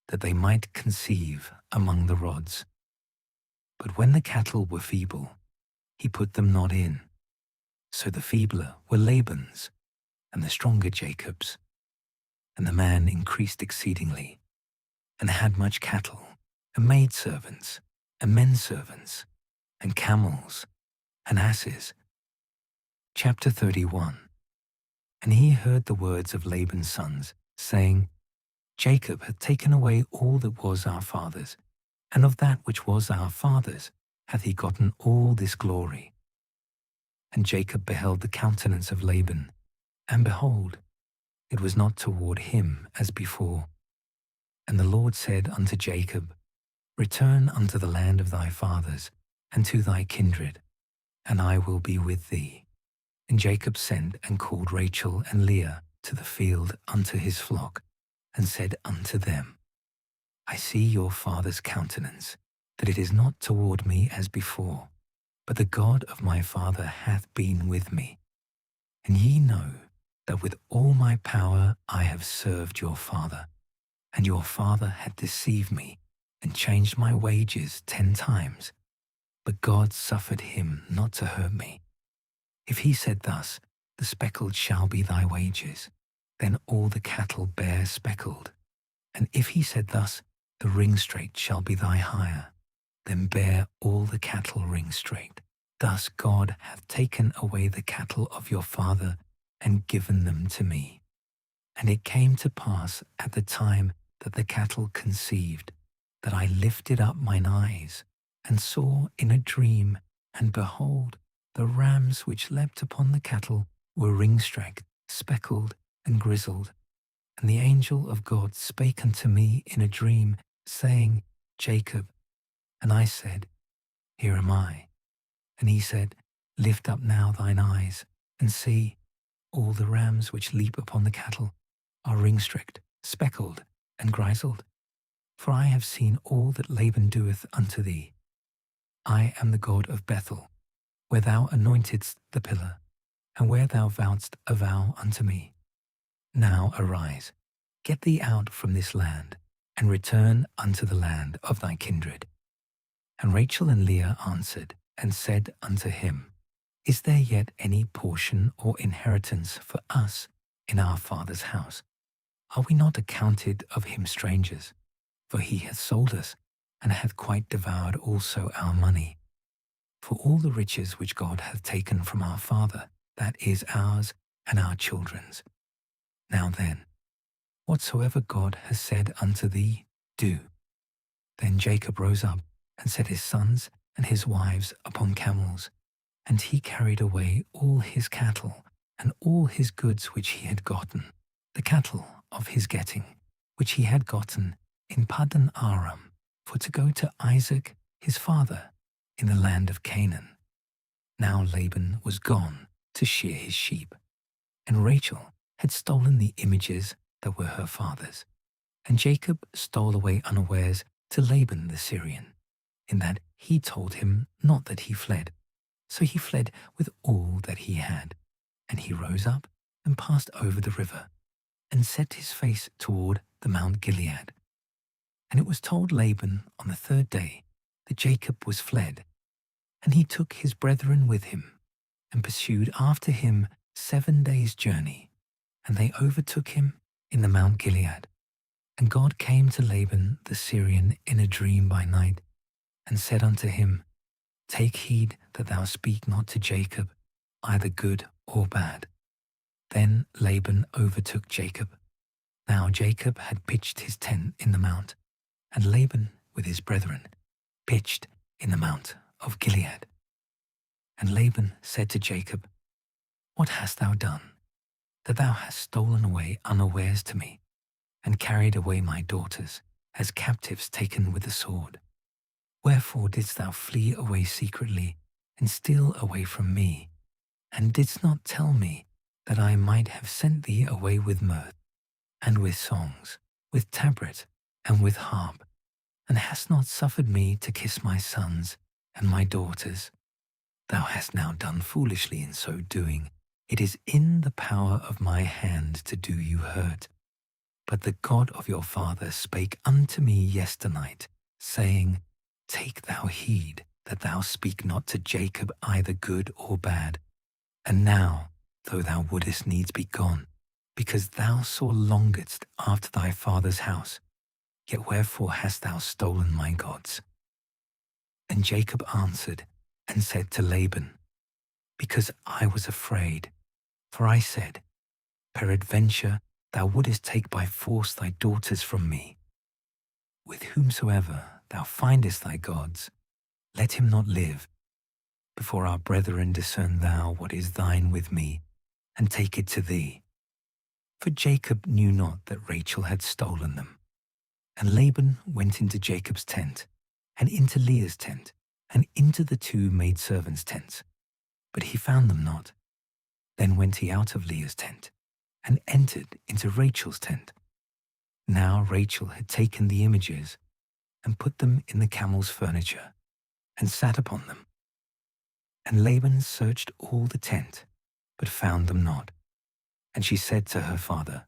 that they might conceive among the rods. But when the cattle were feeble, he put them not in. So the feebler were Laban's, and the stronger Jacob's. And the man increased exceedingly, and had much cattle, and maidservants, and menservants, and camels, and asses. Chapter 31. And he heard the words of Laban's sons, saying, Jacob hath taken away all that was our father's, and of that which was our father's hath he gotten all this glory. And Jacob beheld the countenance of Laban, and behold, it was not toward him as before. And the Lord said unto Jacob, Return unto the land of thy fathers, and to thy kindred, and I will be with thee. And Jacob sent and called Rachel and Leah to the field unto his flock, and said unto them, I see your father's countenance, that it is not toward me as before, but the God of my father hath been with me. And ye know that with all my power I have served your father, and your father had deceived me and changed my wages 10 times. But God suffered him not to hurt me. If he said thus, the speckled shall be thy wages, then all the cattle bear speckled. And if he said thus, the ringstraight shall be thy hire, then bear all the cattle ringstraight. Thus God hath taken away the cattle of your father and given them to me. And it came to pass at the time that the cattle conceived, that I lifted up mine eyes, and saw in a dream, and behold, the rams which leapt upon the cattle were ringstreaked, speckled, and grizzled. And the angel of God spake unto me in a dream, saying, Jacob. And I said, Here am I. And he said, Lift up now thine eyes, and see, all the rams which leap upon the cattle are ringstreaked, speckled, and grizzled. For I have seen all that Laban doeth unto thee. I am the God of Bethel, where thou anointedst the pillar, and where thou vowedst a vow unto me. Now arise, get thee out from this land, and return unto the land of thy kindred. And Rachel and Leah answered, and said unto him, Is there yet any portion or inheritance for us in our father's house? Are we not accounted of him strangers? For he hath sold us, and hath quite devoured also our money. For all the riches which God hath taken from our father, that is ours and our children's. Now then, whatsoever God has said unto thee, do. Then Jacob rose up, and set his sons and his wives upon camels, and he carried away all his cattle, and all his goods which he had gotten, the cattle of his getting, which he had gotten in Paddan Aram, for to go to Isaac his father in the land of Canaan. Now Laban was gone to shear his sheep, and Rachel had stolen the images that were her father's. And Jacob stole away unawares to Laban the Syrian, in that he told him not that he fled. So he fled with all that he had. And he rose up and passed over the river, and set his face toward the Mount Gilead. And it was told Laban on the 3rd day that Jacob was fled. And he took his brethren with him, and pursued after him 7 days' journey. And they overtook him in the Mount Gilead. And God came to Laban the Syrian in a dream by night, and said unto him, Take heed that thou speak not to Jacob, either good or bad. Then Laban overtook Jacob. Now Jacob had pitched his tent in the mount, and Laban with his brethren pitched in the mount of Gilead. And Laban said to Jacob, What hast thou done, that thou hast stolen away unawares to me, and carried away my daughters, as captives taken with the sword? Wherefore didst thou flee away secretly, and steal away from me, and didst not tell me that I might have sent thee away with mirth, and with songs, with tabret, and with harp, and hast not suffered me to kiss my sons and my daughters? Thou hast now done foolishly in so doing. It is in the power of my hand to do you hurt. But the God of your father spake unto me yesternight, saying, Take thou heed that thou speak not to Jacob either good or bad. And now, though thou wouldest needs be gone, because thou sore longedst after thy father's house, yet wherefore hast thou stolen my gods? And Jacob answered and said to Laban, Because I was afraid, for I said, Peradventure thou wouldest take by force thy daughters from me. With whomsoever thou findest thy gods, let him not live. Before our brethren discern thou what is thine with me, and take it to thee. For Jacob knew not that Rachel had stolen them. And Laban went into Jacob's tent, and into Leah's tent, and into the 2 maidservants' tents. But he found them not. Then went he out of Leah's tent, and entered into Rachel's tent. Now Rachel had taken the images and put them in the camel's furniture and sat upon them. And Laban searched all the tent, but found them not. And she said to her father,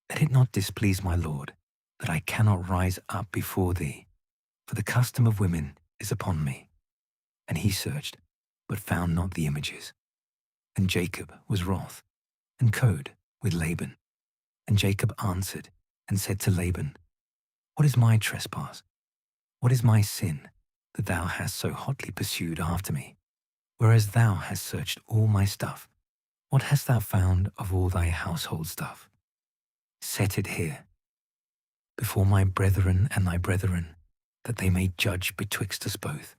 Let it not displease my lord, that I cannot rise up before thee, for the custom of women is upon me. And he searched, but found not the images. And Jacob was wroth, and code with Laban. And Jacob answered and said to Laban, What is my trespass? What is my sin, that thou hast so hotly pursued after me? Whereas thou hast searched all my stuff, what hast thou found of all thy household stuff? Set it here, before my brethren and thy brethren, that they may judge betwixt us both.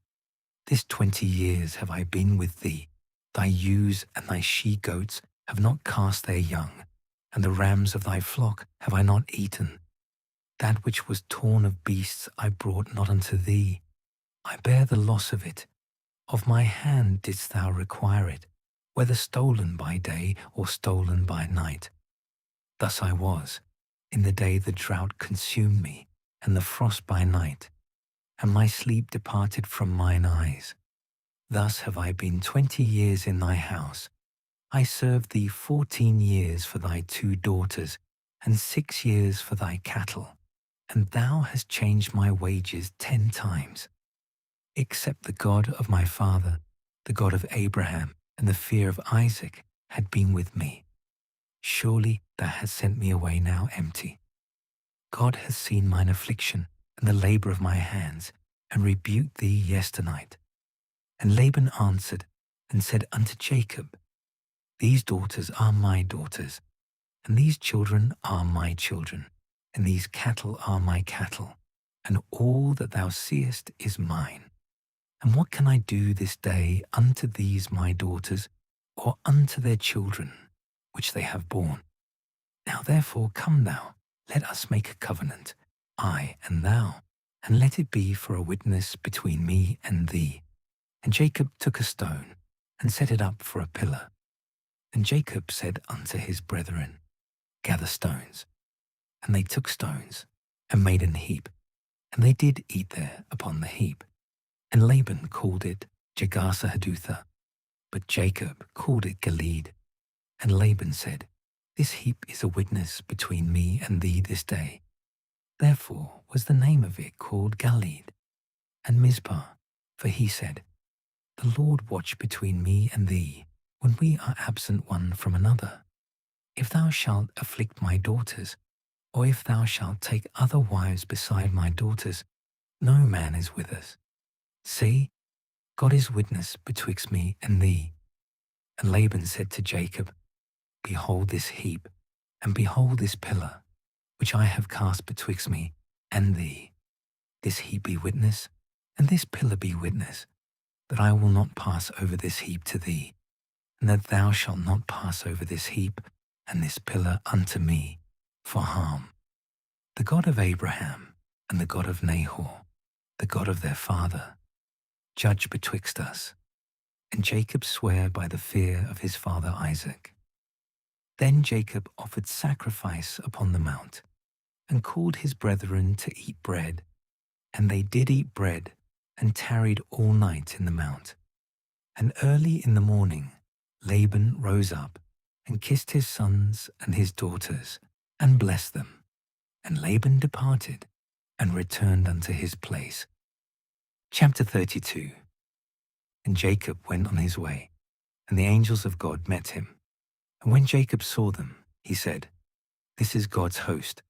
This 20 years have I been with thee. Thy ewes and thy she-goats have not cast their young, and the rams of thy flock have I not eaten. That which was torn of beasts I brought not unto thee. I bear the loss of it. Of my hand didst thou require it, whether stolen by day or stolen by night. Thus I was, in the day the drought consumed me, and the frost by night, and my sleep departed from mine eyes. Thus have I been 20 years in thy house. I served thee 14 years for thy 2 daughters, and 6 years for thy cattle, and thou hast changed my wages 10 times. Except the God of my father, the God of Abraham, and the fear of Isaac had been with me. Surely thou hast sent me away now empty. God hath seen mine affliction and the labor of my hands, and rebuked thee yesternight. And Laban answered and said unto Jacob, These daughters are my daughters, and these children are my children, and these cattle are my cattle, and all that thou seest is mine. And what can I do this day unto these my daughters, or unto their children, which they have borne? Now therefore come thou, let us make a covenant, I and thou, and let it be for a witness between me and thee. And Jacob took a stone, and set it up for a pillar. And Jacob said unto his brethren, Gather stones. And they took stones, and made an heap, and they did eat there upon the heap. And Laban called it Jegar-sahadutha, but Jacob called it Gilead. And Laban said, This heap is a witness between me and thee this day. Therefore was the name of it called Gilead. And Mizpah, for he said, The Lord watch between me and thee, when we are absent one from another. If thou shalt afflict my daughters, or if thou shalt take other wives beside my daughters, no man is with us. See, God is witness betwixt me and thee. And Laban said to Jacob, Behold this heap, and behold this pillar, which I have cast betwixt me and thee. This heap be witness, and this pillar be witness, that I will not pass over this heap to thee, and that thou shalt not pass over this heap and this pillar unto me for harm. The God of Abraham and the God of Nahor, the God of their father, judge betwixt us. And Jacob sware by the fear of his father Isaac. Then Jacob offered sacrifice upon the mount, and called his brethren to eat bread. And they did eat bread, and tarried all night in the mount. And early in the morning Laban rose up, and kissed his sons and his daughters, and blessed them. And Laban departed, and returned unto his place. Chapter 32. And Jacob went on his way, and the angels of God met him. And when Jacob saw them, he said, This is God's host.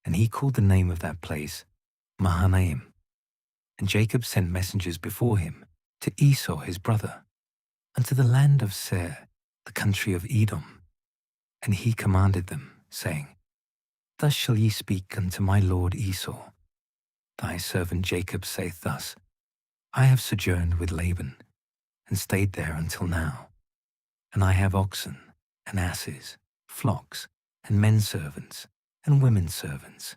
And he called the name of that place Mahanaim. And Jacob sent messengers before him to Esau his brother, unto the land of Seir, the country of Edom. And he commanded them, saying, Thus shall ye speak unto my lord Esau. Thy servant Jacob saith thus, I have sojourned with Laban, and stayed there until now. And I have oxen, and asses, flocks, and men servants, and women servants.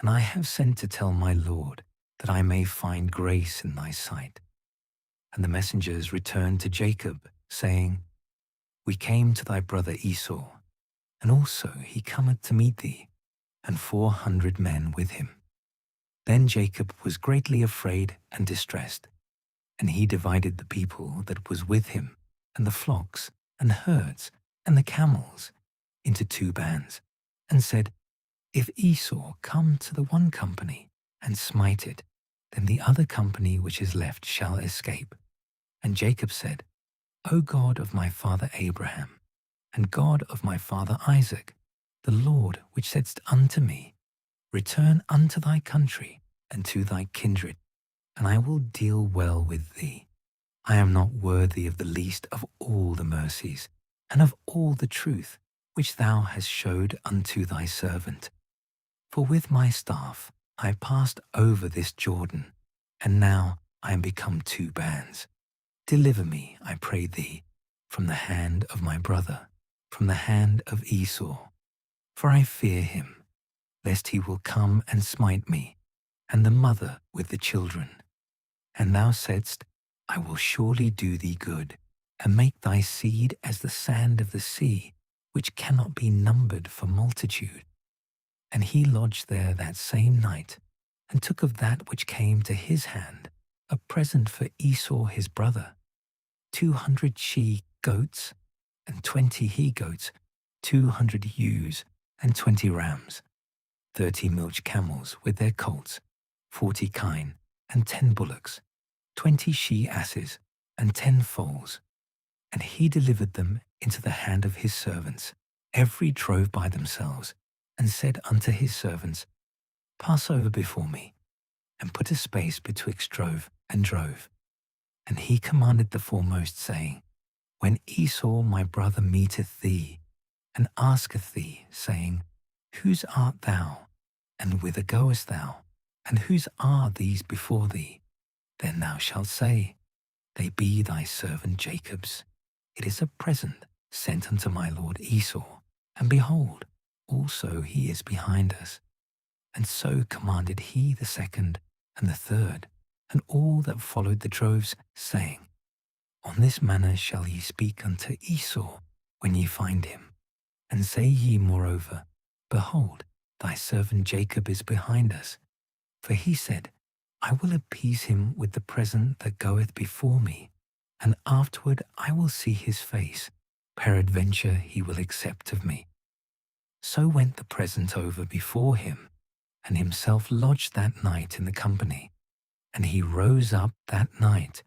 And I have sent to tell my lord, that I may find grace in thy sight. And the messengers returned to Jacob, saying, We came to thy brother Esau, and also he cometh to meet thee. and 400 men with him. Then Jacob was greatly afraid and distressed, and he divided the people that was with him, and the flocks, and herds, and the camels, into 2 bands, and said, If Esau come to the one company, and smite it, then the other company which is left shall escape. And Jacob said, O God of my father Abraham, and God of my father Isaac, the Lord which saidst unto me, Return unto thy country, and to thy kindred, and I will deal well with thee. I am not worthy of the least of all the mercies, and of all the truth which thou hast showed unto thy servant. For with my staff I passed over this Jordan, and now I am become 2 bands. Deliver me, I pray thee, from the hand of my brother, from the hand of Esau. For I fear him, lest he will come and smite me, and the mother with the children. And thou saidst, I will surely do thee good, and make thy seed as the sand of the sea, which cannot be numbered for multitude. And he lodged there that same night, and took of that which came to his hand a present for Esau his brother, 200 she-goats, and 20 he-goats, 200 ewes, and 20 rams, 30 milch camels with their colts, 40 kine, and 10 bullocks, 20 she-asses, and 10 foals. And he delivered them into the hand of his servants, every drove by themselves, and said unto his servants, Pass over before me, and put a space betwixt drove and drove. And he commanded the foremost, saying, When Esau my brother meeteth thee, and asketh thee, saying, Whose art thou, and whither goest thou, and whose are these before thee? Then thou shalt say, They be thy servant Jacob's. It is a present sent unto my lord Esau, and behold, also he is behind us. And so commanded he the second and the third, and all that followed the droves, saying, On this manner shall ye speak unto Esau when ye find him. And say ye moreover, Behold, thy servant Jacob is behind us. For he said, I will appease him with the present that goeth before me, and afterward I will see his face. Peradventure he will accept of me. So went the present over before him, and himself lodged that night in the company. And he rose up that night,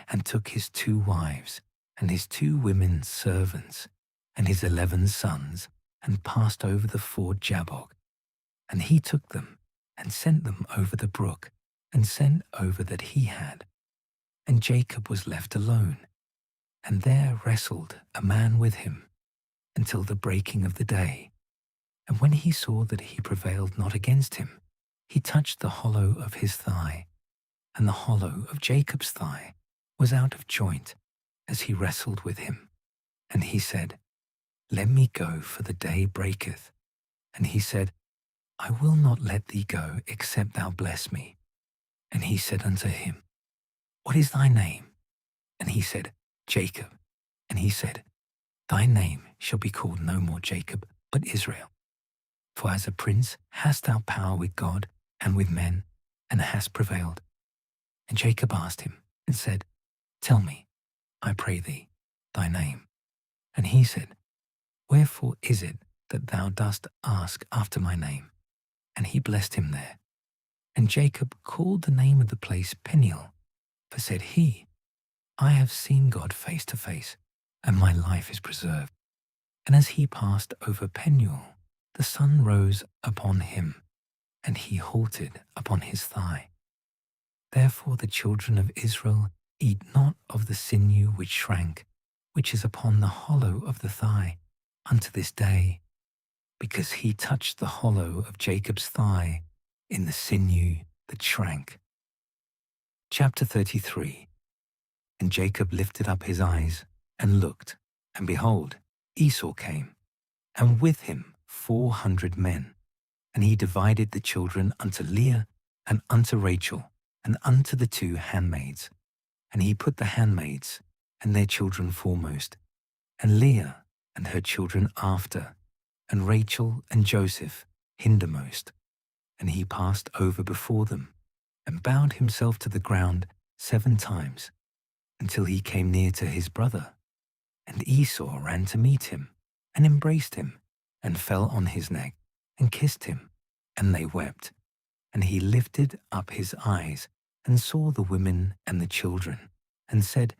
and took his 2 wives, and his 2 women servants, and his 11 sons, and passed over the ford Jabbok. And he took them, and sent them over the brook, and sent over that he had. And Jacob was left alone, and there wrestled a man with him, until the breaking of the day. And when he saw that he prevailed not against him, he touched the hollow of his thigh, and the hollow of Jacob's thigh was out of joint, as he wrestled with him. And he said, Let me go, for the day breaketh. And he said, I will not let thee go, except thou bless me. And he said unto him, What is thy name? And he said, Jacob. And he said, Thy name shall be called no more Jacob, but Israel. For as a prince hast thou power with God and with men, and hast prevailed. And Jacob asked him, and said, Tell me, I pray thee, thy name. And he said, Wherefore is it that thou dost ask after my name? And he blessed him there. And Jacob called the name of the place Peniel, for said he, I have seen God face to face, and my life is preserved. And as he passed over Peniel, the sun rose upon him, and he halted upon his thigh. Therefore the children of Israel eat not of the sinew which shrank, which is upon the hollow of the thigh, unto this day, because he touched the hollow of Jacob's thigh in the sinew that shrank. Chapter 33. And Jacob lifted up his eyes, and looked, and behold, Esau came, and with him 400 men. And he divided the children unto Leah, and unto Rachel, and unto the 2 handmaids. And he put the handmaids and their children foremost, and Leah and her children after, and Rachel and Joseph hindermost. And he passed over before them, and bowed himself to the ground 7 times, until he came near to his brother. And Esau ran to meet him, and embraced him, and fell on his neck, and kissed him. And they wept. And he lifted up his eyes, and saw the women and the children, and said,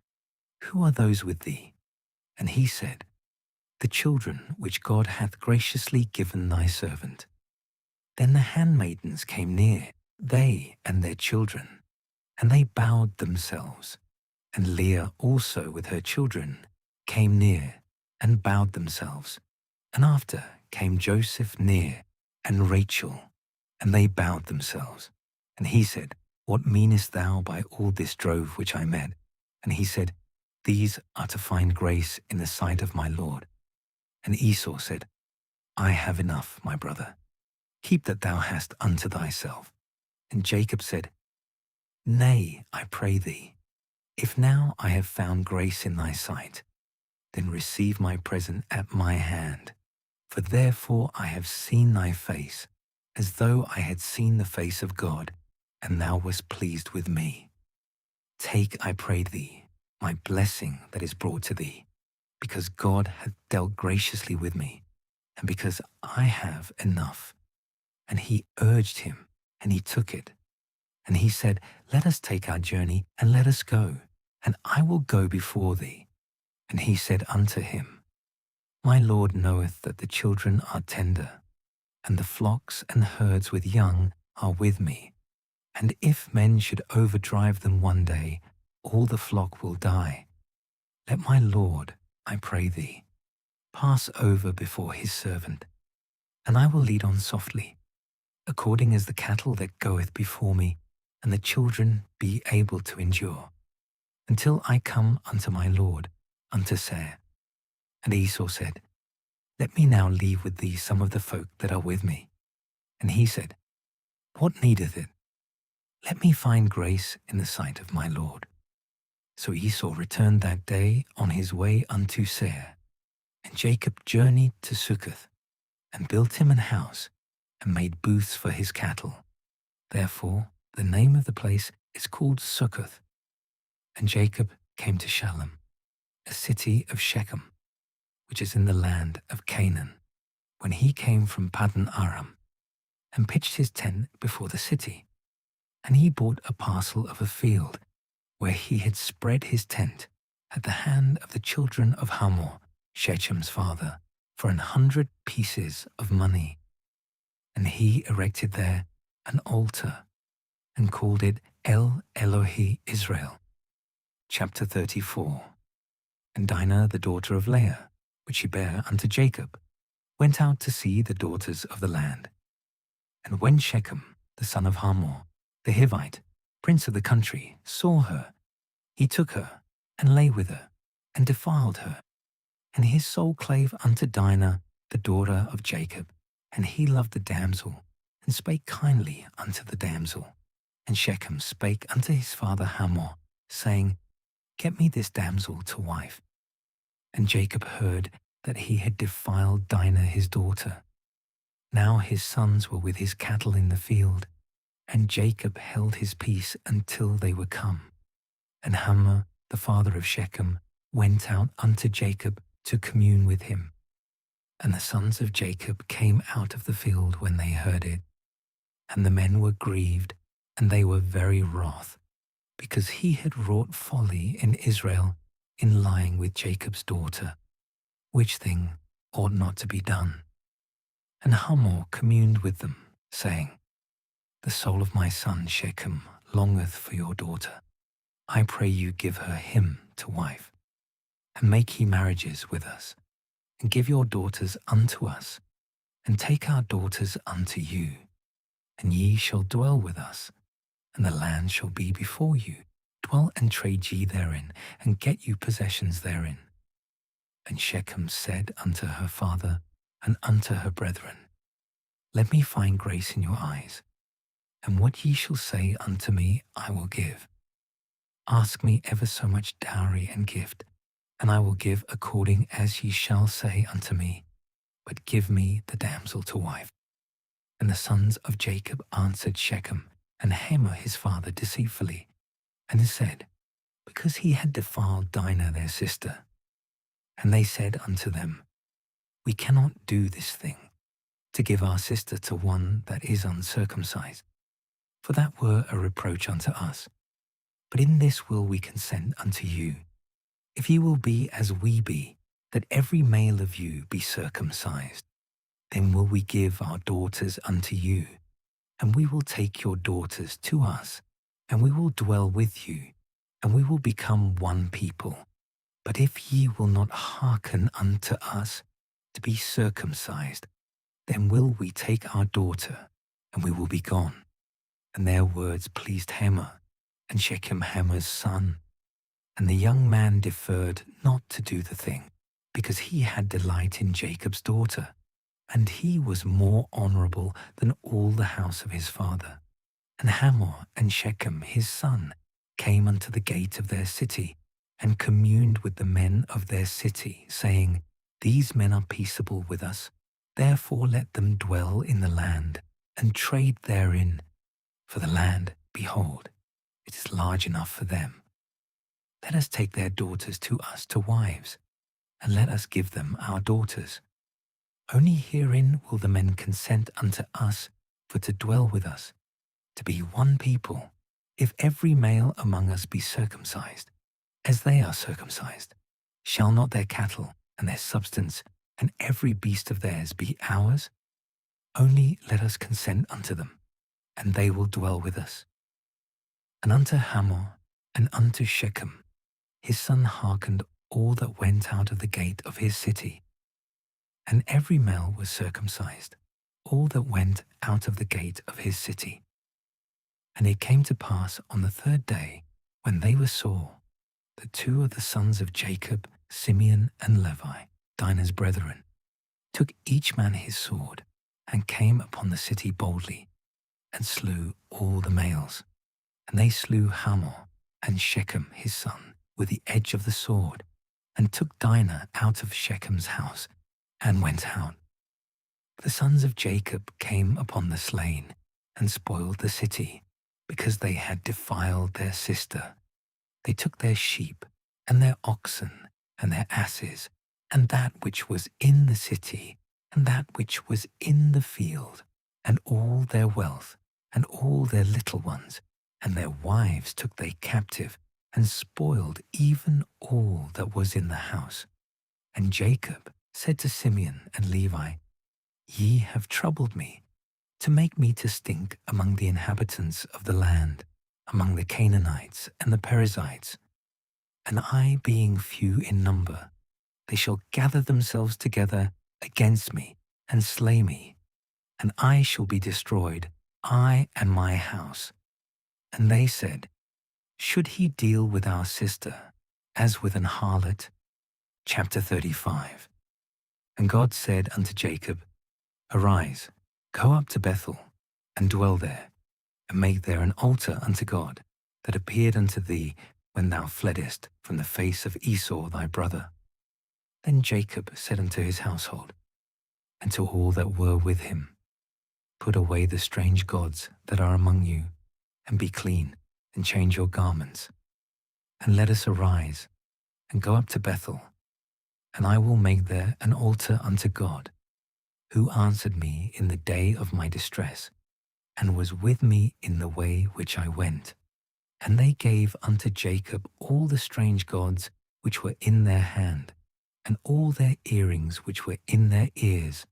Who are those with thee? And he said, The children which God hath graciously given thy servant. Then the handmaidens came near, they and their children, and they bowed themselves. And Leah also with her children came near, and bowed themselves. And after came Joseph near, and Rachel, and they bowed themselves. And he said, What meanest thou by all this drove which I met? And he said, These are to find grace in the sight of my Lord. And Esau said, I have enough, my brother. Keep that thou hast unto thyself. And Jacob said, Nay, I pray thee, if now I have found grace in thy sight, then receive my present at my hand. For therefore I have seen thy face, as though I had seen the face of God, and thou wast pleased with me. Take, I pray thee, my blessing that is brought to thee, because God hath dealt graciously with me, and because I have enough. And he urged him, and he took it. And he said, Let us take our journey, and let us go, and I will go before thee. And he said unto him, My Lord knoweth that the children are tender, and the flocks and herds with young are with me. And if men should overdrive them one day, all the flock will die. Let my Lord, I pray thee, pass over before his servant, and I will lead on softly, according as the cattle that goeth before me, and the children be able to endure, until I come unto my Lord, unto Seir. And Esau said, Let me now leave with thee some of the folk that are with me. And he said, What needeth it? Let me find grace in the sight of my Lord. So Esau returned that day on his way unto Seir. And Jacob journeyed to Succoth, and built him an house, and made booths for his cattle. Therefore the name of the place is called Succoth. And Jacob came to Shalem, a city of Shechem, which is in the land of Canaan, when he came from Paddan Aram, and pitched his tent before the city. And he bought a parcel of a field, where he had spread his tent, at the hand of the children of Hamor, Shechem's father, for 100 pieces of money. And he erected there an altar, and called it El Elohe Israel. Chapter 34. And Dinah the daughter of Leah, which she bare unto Jacob, went out to see the daughters of the land. And when Shechem, the son of Hamor, the Hivite, prince of the country, saw her, he took her, and lay with her, and defiled her. And his soul clave unto Dinah, the daughter of Jacob, and he loved the damsel, and spake kindly unto the damsel. And Shechem spake unto his father Hamor, saying, Get me this damsel to wife. And Jacob heard that he had defiled Dinah his daughter. Now his sons were with his cattle in the field, and Jacob held his peace until they were come. And Hamor, the father of Shechem, went out unto Jacob to commune with him. And the sons of Jacob came out of the field when they heard it. And the men were grieved, and they were very wroth, because he had wrought folly in Israel in lying with Jacob's daughter, which thing ought not to be done. And Hamor communed with them, saying, The soul of my son Shechem longeth for your daughter. I pray you give her him to wife, and make ye marriages with us, and give your daughters unto us, and take our daughters unto you, and ye shall dwell with us, and the land shall be before you. Dwell and trade ye therein, and get you possessions therein. And Shechem said unto her father and unto her brethren, Let me find grace in your eyes, and what ye shall say unto me I will give. Ask me ever so much dowry and gift, and I will give according as ye shall say unto me, but give me the damsel to wife. And the sons of Jacob answered Shechem and Hamor his father deceitfully, and said, because he had defiled Dinah their sister. And they said unto them, we cannot do this thing, to give our sister to one that is uncircumcised, for that were a reproach unto us. But in this will we consent unto you, if ye will be as we be, that every male of you be circumcised. Then will we give our daughters unto you, and we will take your daughters to us, and we will dwell with you, and we will become one people. But if ye will not hearken unto us to be circumcised, then will we take our daughter, and we will be gone. And their words pleased Hamor, and Shechem Hamor's son. And the young man deferred not to do the thing, because he had delight in Jacob's daughter, and he was more honorable than all the house of his father. And Hamor and Shechem his son came unto the gate of their city, and communed with the men of their city, saying, these men are peaceable with us, therefore let them dwell in the land, and trade therein. For the land, behold, it is large enough for them. Let us take their daughters to us to wives, and let us give them our daughters. Only herein will the men consent unto us for to dwell with us, to be one people, if every male among us be circumcised, as they are circumcised. Shall not their cattle and their substance and every beast of theirs be ours? Only let us consent unto them, and they will dwell with us. And unto Hamor and unto Shechem his son hearkened all that went out of the gate of his city. And every male was circumcised, all that went out of the gate of his city. And it came to pass on the third day, when they were sore, that two of the sons of Jacob, Simeon and Levi, Dinah's brethren, took each man his sword, and came upon the city boldly, and slew all the males. And they slew Hamor and Shechem his son with the edge of the sword, and took Dinah out of Shechem's house, and went out. The sons of Jacob came upon the slain, and spoiled the city, because they had defiled their sister. They took their sheep, and their oxen, and their asses, and that which was in the city, and that which was in the field, and all their wealth, and all their little ones, and their wives took they captive, and spoiled even all that was in the house. And Jacob said to Simeon and Levi, ye have troubled me, to make me to stink among the inhabitants of the land, among the Canaanites and the Perizzites. And I being few in number, they shall gather themselves together against me, and slay me, and I shall be destroyed, I and my house. And they said, should he deal with our sister as with an harlot? Chapter 35. And God said unto Jacob, arise, go up to Bethel, and dwell there, and make there an altar unto God, that appeared unto thee when thou fleddest from the face of Esau thy brother. Then Jacob said unto his household, and to all that were with him, put away the strange gods that are among you, and be clean, and change your garments. And let us arise, and go up to Bethel, and I will make there an altar unto God, who answered me in the day of my distress, and was with me in the way which I went. And they gave unto Jacob all the strange gods which were in their hand, and all their earrings which were in their ears.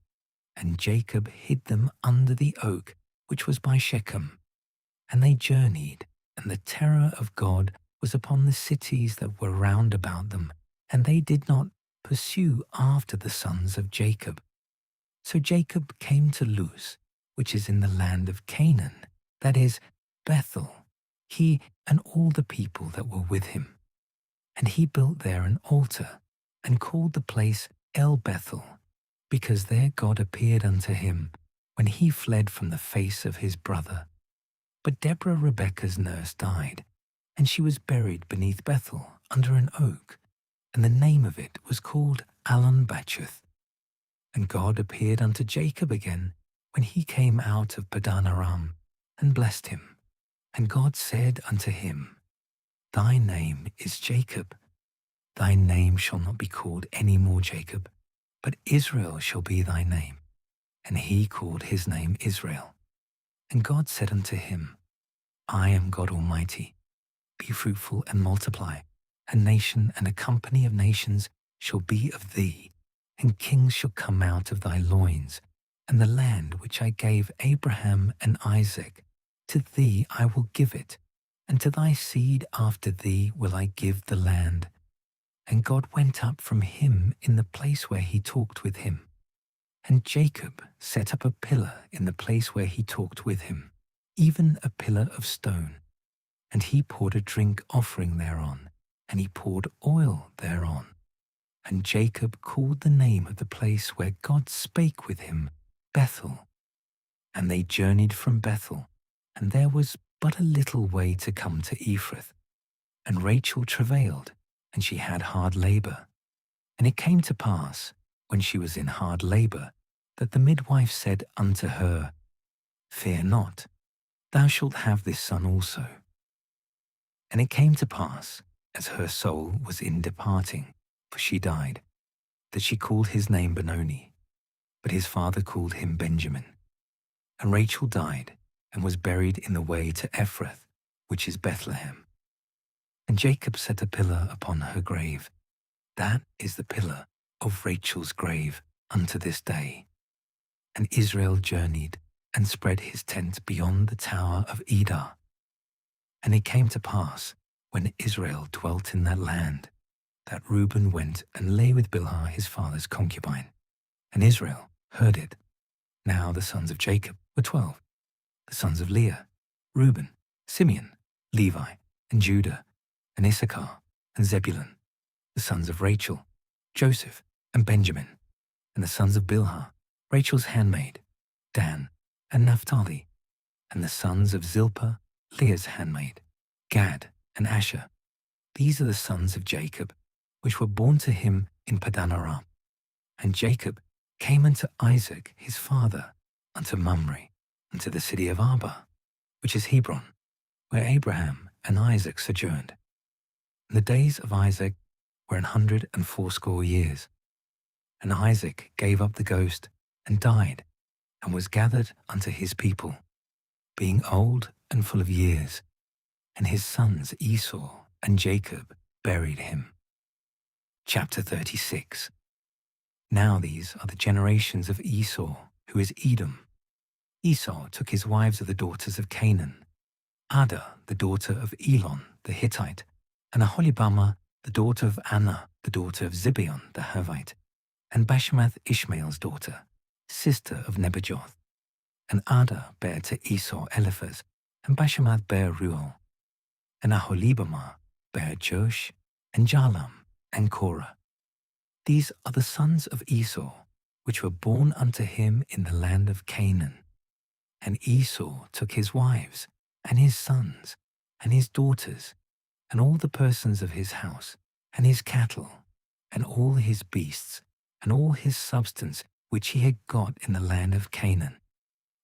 And Jacob hid them under the oak which was by Shechem. And they journeyed, and the terror of God was upon the cities that were round about them, and they did not pursue after the sons of Jacob. So Jacob came to Luz, which is in the land of Canaan, that is, Bethel, he and all the people that were with him. And he built there an altar, and called the place El Bethel, because there God appeared unto him when he fled from the face of his brother. But Deborah Rebekah's nurse died, and she was buried beneath Bethel under an oak, and the name of it was called Allon Bachuth. And God appeared unto Jacob again when he came out of Padan Aram, and blessed him. And God said unto him, Thy name is Jacob. Thy name shall not be called any more Jacob, but Israel shall be thy name. And he called his name Israel. And God said unto him, I am God Almighty. Be fruitful and multiply. A nation and a company of nations shall be of thee, and kings shall come out of thy loins. And the land which I gave Abraham and Isaac, to thee I will give it, and to thy seed after thee will I give the land. And God went up from him in the place where he talked with him. And Jacob set up a pillar in the place where he talked with him, even a pillar of stone. And he poured a drink offering thereon, and he poured oil thereon. And Jacob called the name of the place where God spake with him, Bethel. And they journeyed from Bethel, and there was but a little way to come to Ephrath. And Rachel travailed, and she had hard labor. And it came to pass, when she was in hard labor, that the midwife said unto her, Fear not, thou shalt have this son also. And it came to pass, as her soul was in departing, for she died, that she called his name Benoni, but his father called him Benjamin. And Rachel died, and was buried in the way to Ephrath, which is Bethlehem. And Jacob set a pillar upon her grave. That is the pillar of Rachel's grave unto this day. And Israel journeyed, and spread his tent beyond the tower of Edar. And it came to pass, when Israel dwelt in that land, that Reuben went and lay with Bilhah his father's concubine. And Israel heard it. Now the sons of Jacob were 12. The sons of Leah, Reuben, Simeon, Levi, and Judah, and Issachar, and Zebulun. The sons of Rachel, Joseph, and Benjamin. And the sons of Bilhah, Rachel's handmaid, Dan, and Naphtali. And the sons of Zilpah, Leah's handmaid, Gad, and Asher. These are the sons of Jacob, which were born to him in Padan Aram. And Jacob came unto Isaac his father, unto Mamre, unto the city of Arba, which is Hebron, where Abraham and Isaac sojourned. And the days of Isaac were 180 years. And Isaac gave up the ghost, and died, and was gathered unto his people, being old and full of years. And his sons Esau and Jacob buried him. Chapter 36. Now these are the generations of Esau, who is Edom. Esau took his wives of the daughters of Canaan, Ada the daughter of Elon the Hittite, and Aholibamah the daughter of Anna the daughter of Zibeon the Hivite, and Bashemath Ishmael's daughter, sister of Nebajoth. And Ada bare to Esau Eliphaz, and Bashemath bare Ruel, and Aholibamah bare Josh, and Jalam, and Korah. These are the sons of Esau, which were born unto him in the land of Canaan. And Esau took his wives, and his sons, and his daughters, and all the persons of his house, and his cattle, and all his beasts, and all his substance which he had got in the land of Canaan,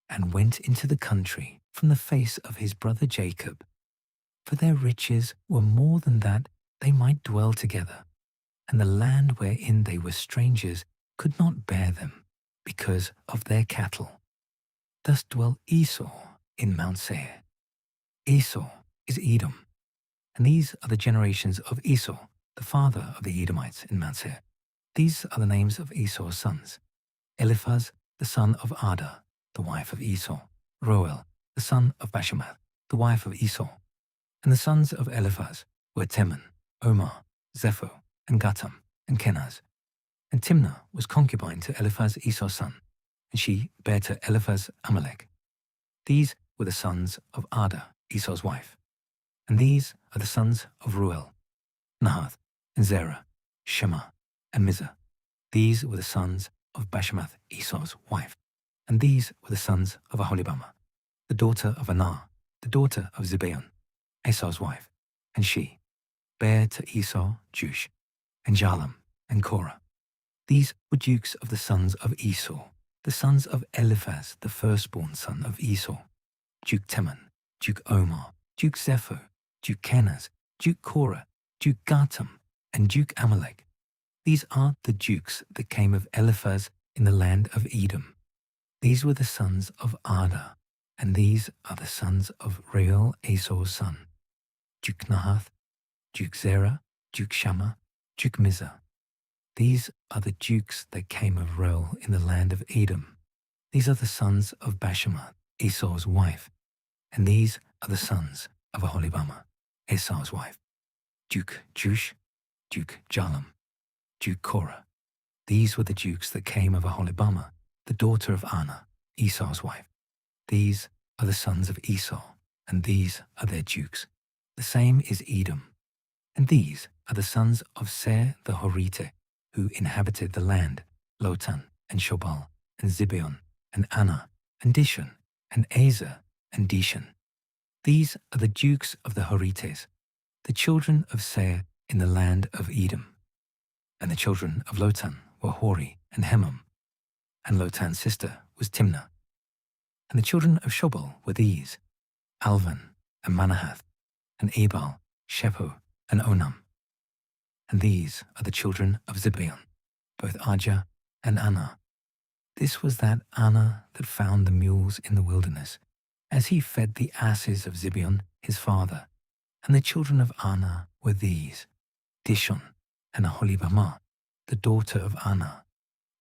and went into the country from the face of his brother Jacob. For their riches were more than that they might dwell together, and the land wherein they were strangers could not bear them, because of their cattle. Thus dwelt Esau in Mount Seir. Esau is Edom. And these are the generations of Esau, the father of the Edomites in Mount Seir. These are the names of Esau's sons: Eliphaz, the son of Ada, the wife of Esau; Roel, the son of Bashemath, the wife of Esau. And the sons of Eliphaz were Teman, Omar, Zepho, and Gatam, and Kenaz. And Timnah was concubine to Eliphaz Esau's son, and she bare to Eliphaz Amalek. These were the sons of Ada, Esau's wife. And these are the sons of Ruel, Nahath, and Zerah, Shema, and Mizah. These were the sons of Bashemath Esau's wife. And these were the sons of Aholibamah, the daughter of Anah, the daughter of Zibeon, Esau's wife. And she bare to Esau Jush, and Jalam, and Korah. These were dukes of the sons of Esau, The sons of Eliphaz, the firstborn son of Esau, Duke Teman, Duke Omar, Duke Zepho, Duke Kenaz, Duke Korah, Duke Gatam, and Duke Amalek. These are the dukes that came of Eliphaz in the land of Edom. These were the sons of Ada, and these are the sons of Reuel, Esau's son, Duke Nahath, Duke Zerah, Duke Shammah, Duke Mizah. These are the dukes that came of Reuel in the land of Edom. These are the sons of Bashemath, Esau's wife, and these are the sons of Aholibamah, Esau's wife, Duke Jush, Duke Jalam, Duke Korah. These were the dukes that came of Aholibamah, the daughter of Anah, Esau's wife. These are the sons of Esau, and these are their dukes. The same is Edom. And these are the sons of Seir the Horite, who inhabited the land, Lotan, and Shobal, and Zibeon, and Anah, and Dishon, and Ezer, and Dishan. These are the dukes of the Horites, the children of Seir in the land of Edom. And the children of Lotan were Hori and Hemam, and Lotan's sister was Timnah. And the children of Shobal were these, Alvan, and Manahath, and Ebal, Shepho, and Onam. And these are the children of Zibeon, both Ajah and Anah. This was that Anah that found the mules in the wilderness, as he fed the asses of Zibeon his father. And the children of Anah were these, Dishon, and Aholibamah, the daughter of Anah.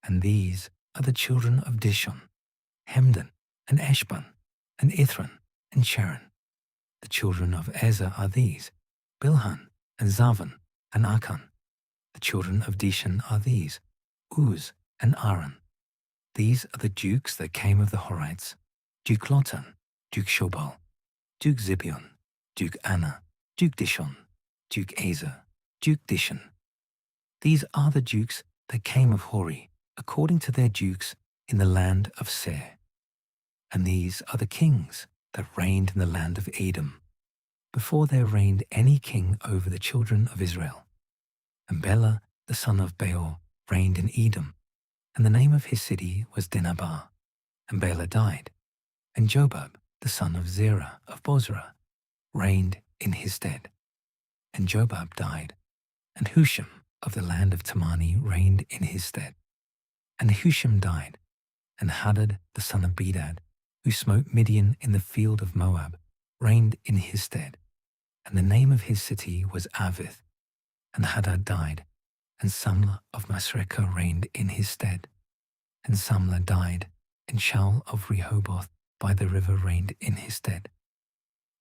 And these are the children of Dishon, Hemdan, and Eshban, and Ithran, and Sharon. The children of Ezer are these, Bilhan, and Zavan, and Akan. The children of Dishan are these, Uz, and Aran. These are the dukes that came of the Horites, Duke Lotan, Duke Shobal, Duke Zibeon, Duke Anah, Duke Dishon, Duke Ezer, Duke Dishan. These are the dukes that came of Hori, according to their dukes in the land of Seir. And these are the kings that reigned in the land of Edom, before there reigned any king over the children of Israel. And Bela, the son of Beor, reigned in Edom, and the name of his city was Dinhabah. And Bela died, and Jobab, the son of Zerah of Bozrah, reigned in his stead. And Jobab died, and Husham of the land of Temani reigned in his stead. And Husham died, and Hadad, the son of Bedad, who smote Midian in the field of Moab, reigned in his stead. And the name of his city was Avith. And Hadad died, and Samlah of Masrekah reigned in his stead. And Samlah died, and Shaul of Rehoboth by the river reigned in his stead.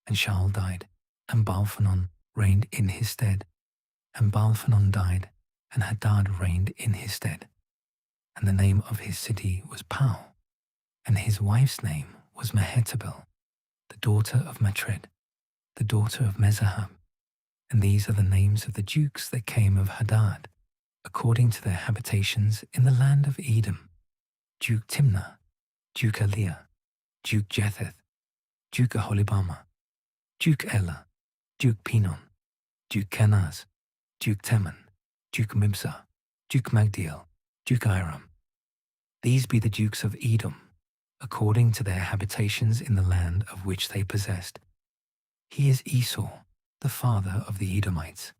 And Shaul died, and Baalphanon reigned in his stead. And Baalphanon died, and Hadad reigned in his stead. And the name of his city was Pau, and his wife's name was Mehetabel, the daughter of Matred, the daughter of Mezahab. And these are the names of the dukes that came of Hadad, according to their habitations in the land of Edom, Duke Timnah, Duke Eliah, Duke Jetheth, Duke Aholibamah, Duke Elah, Duke Pinon, Duke Kenaz, Duke Teman, Duke Mibzah, Duke Magdiel, Duke Iram. These be the dukes of Edom, according to their habitations in the land of which they possessed. He is Esau, the father of the Edomites.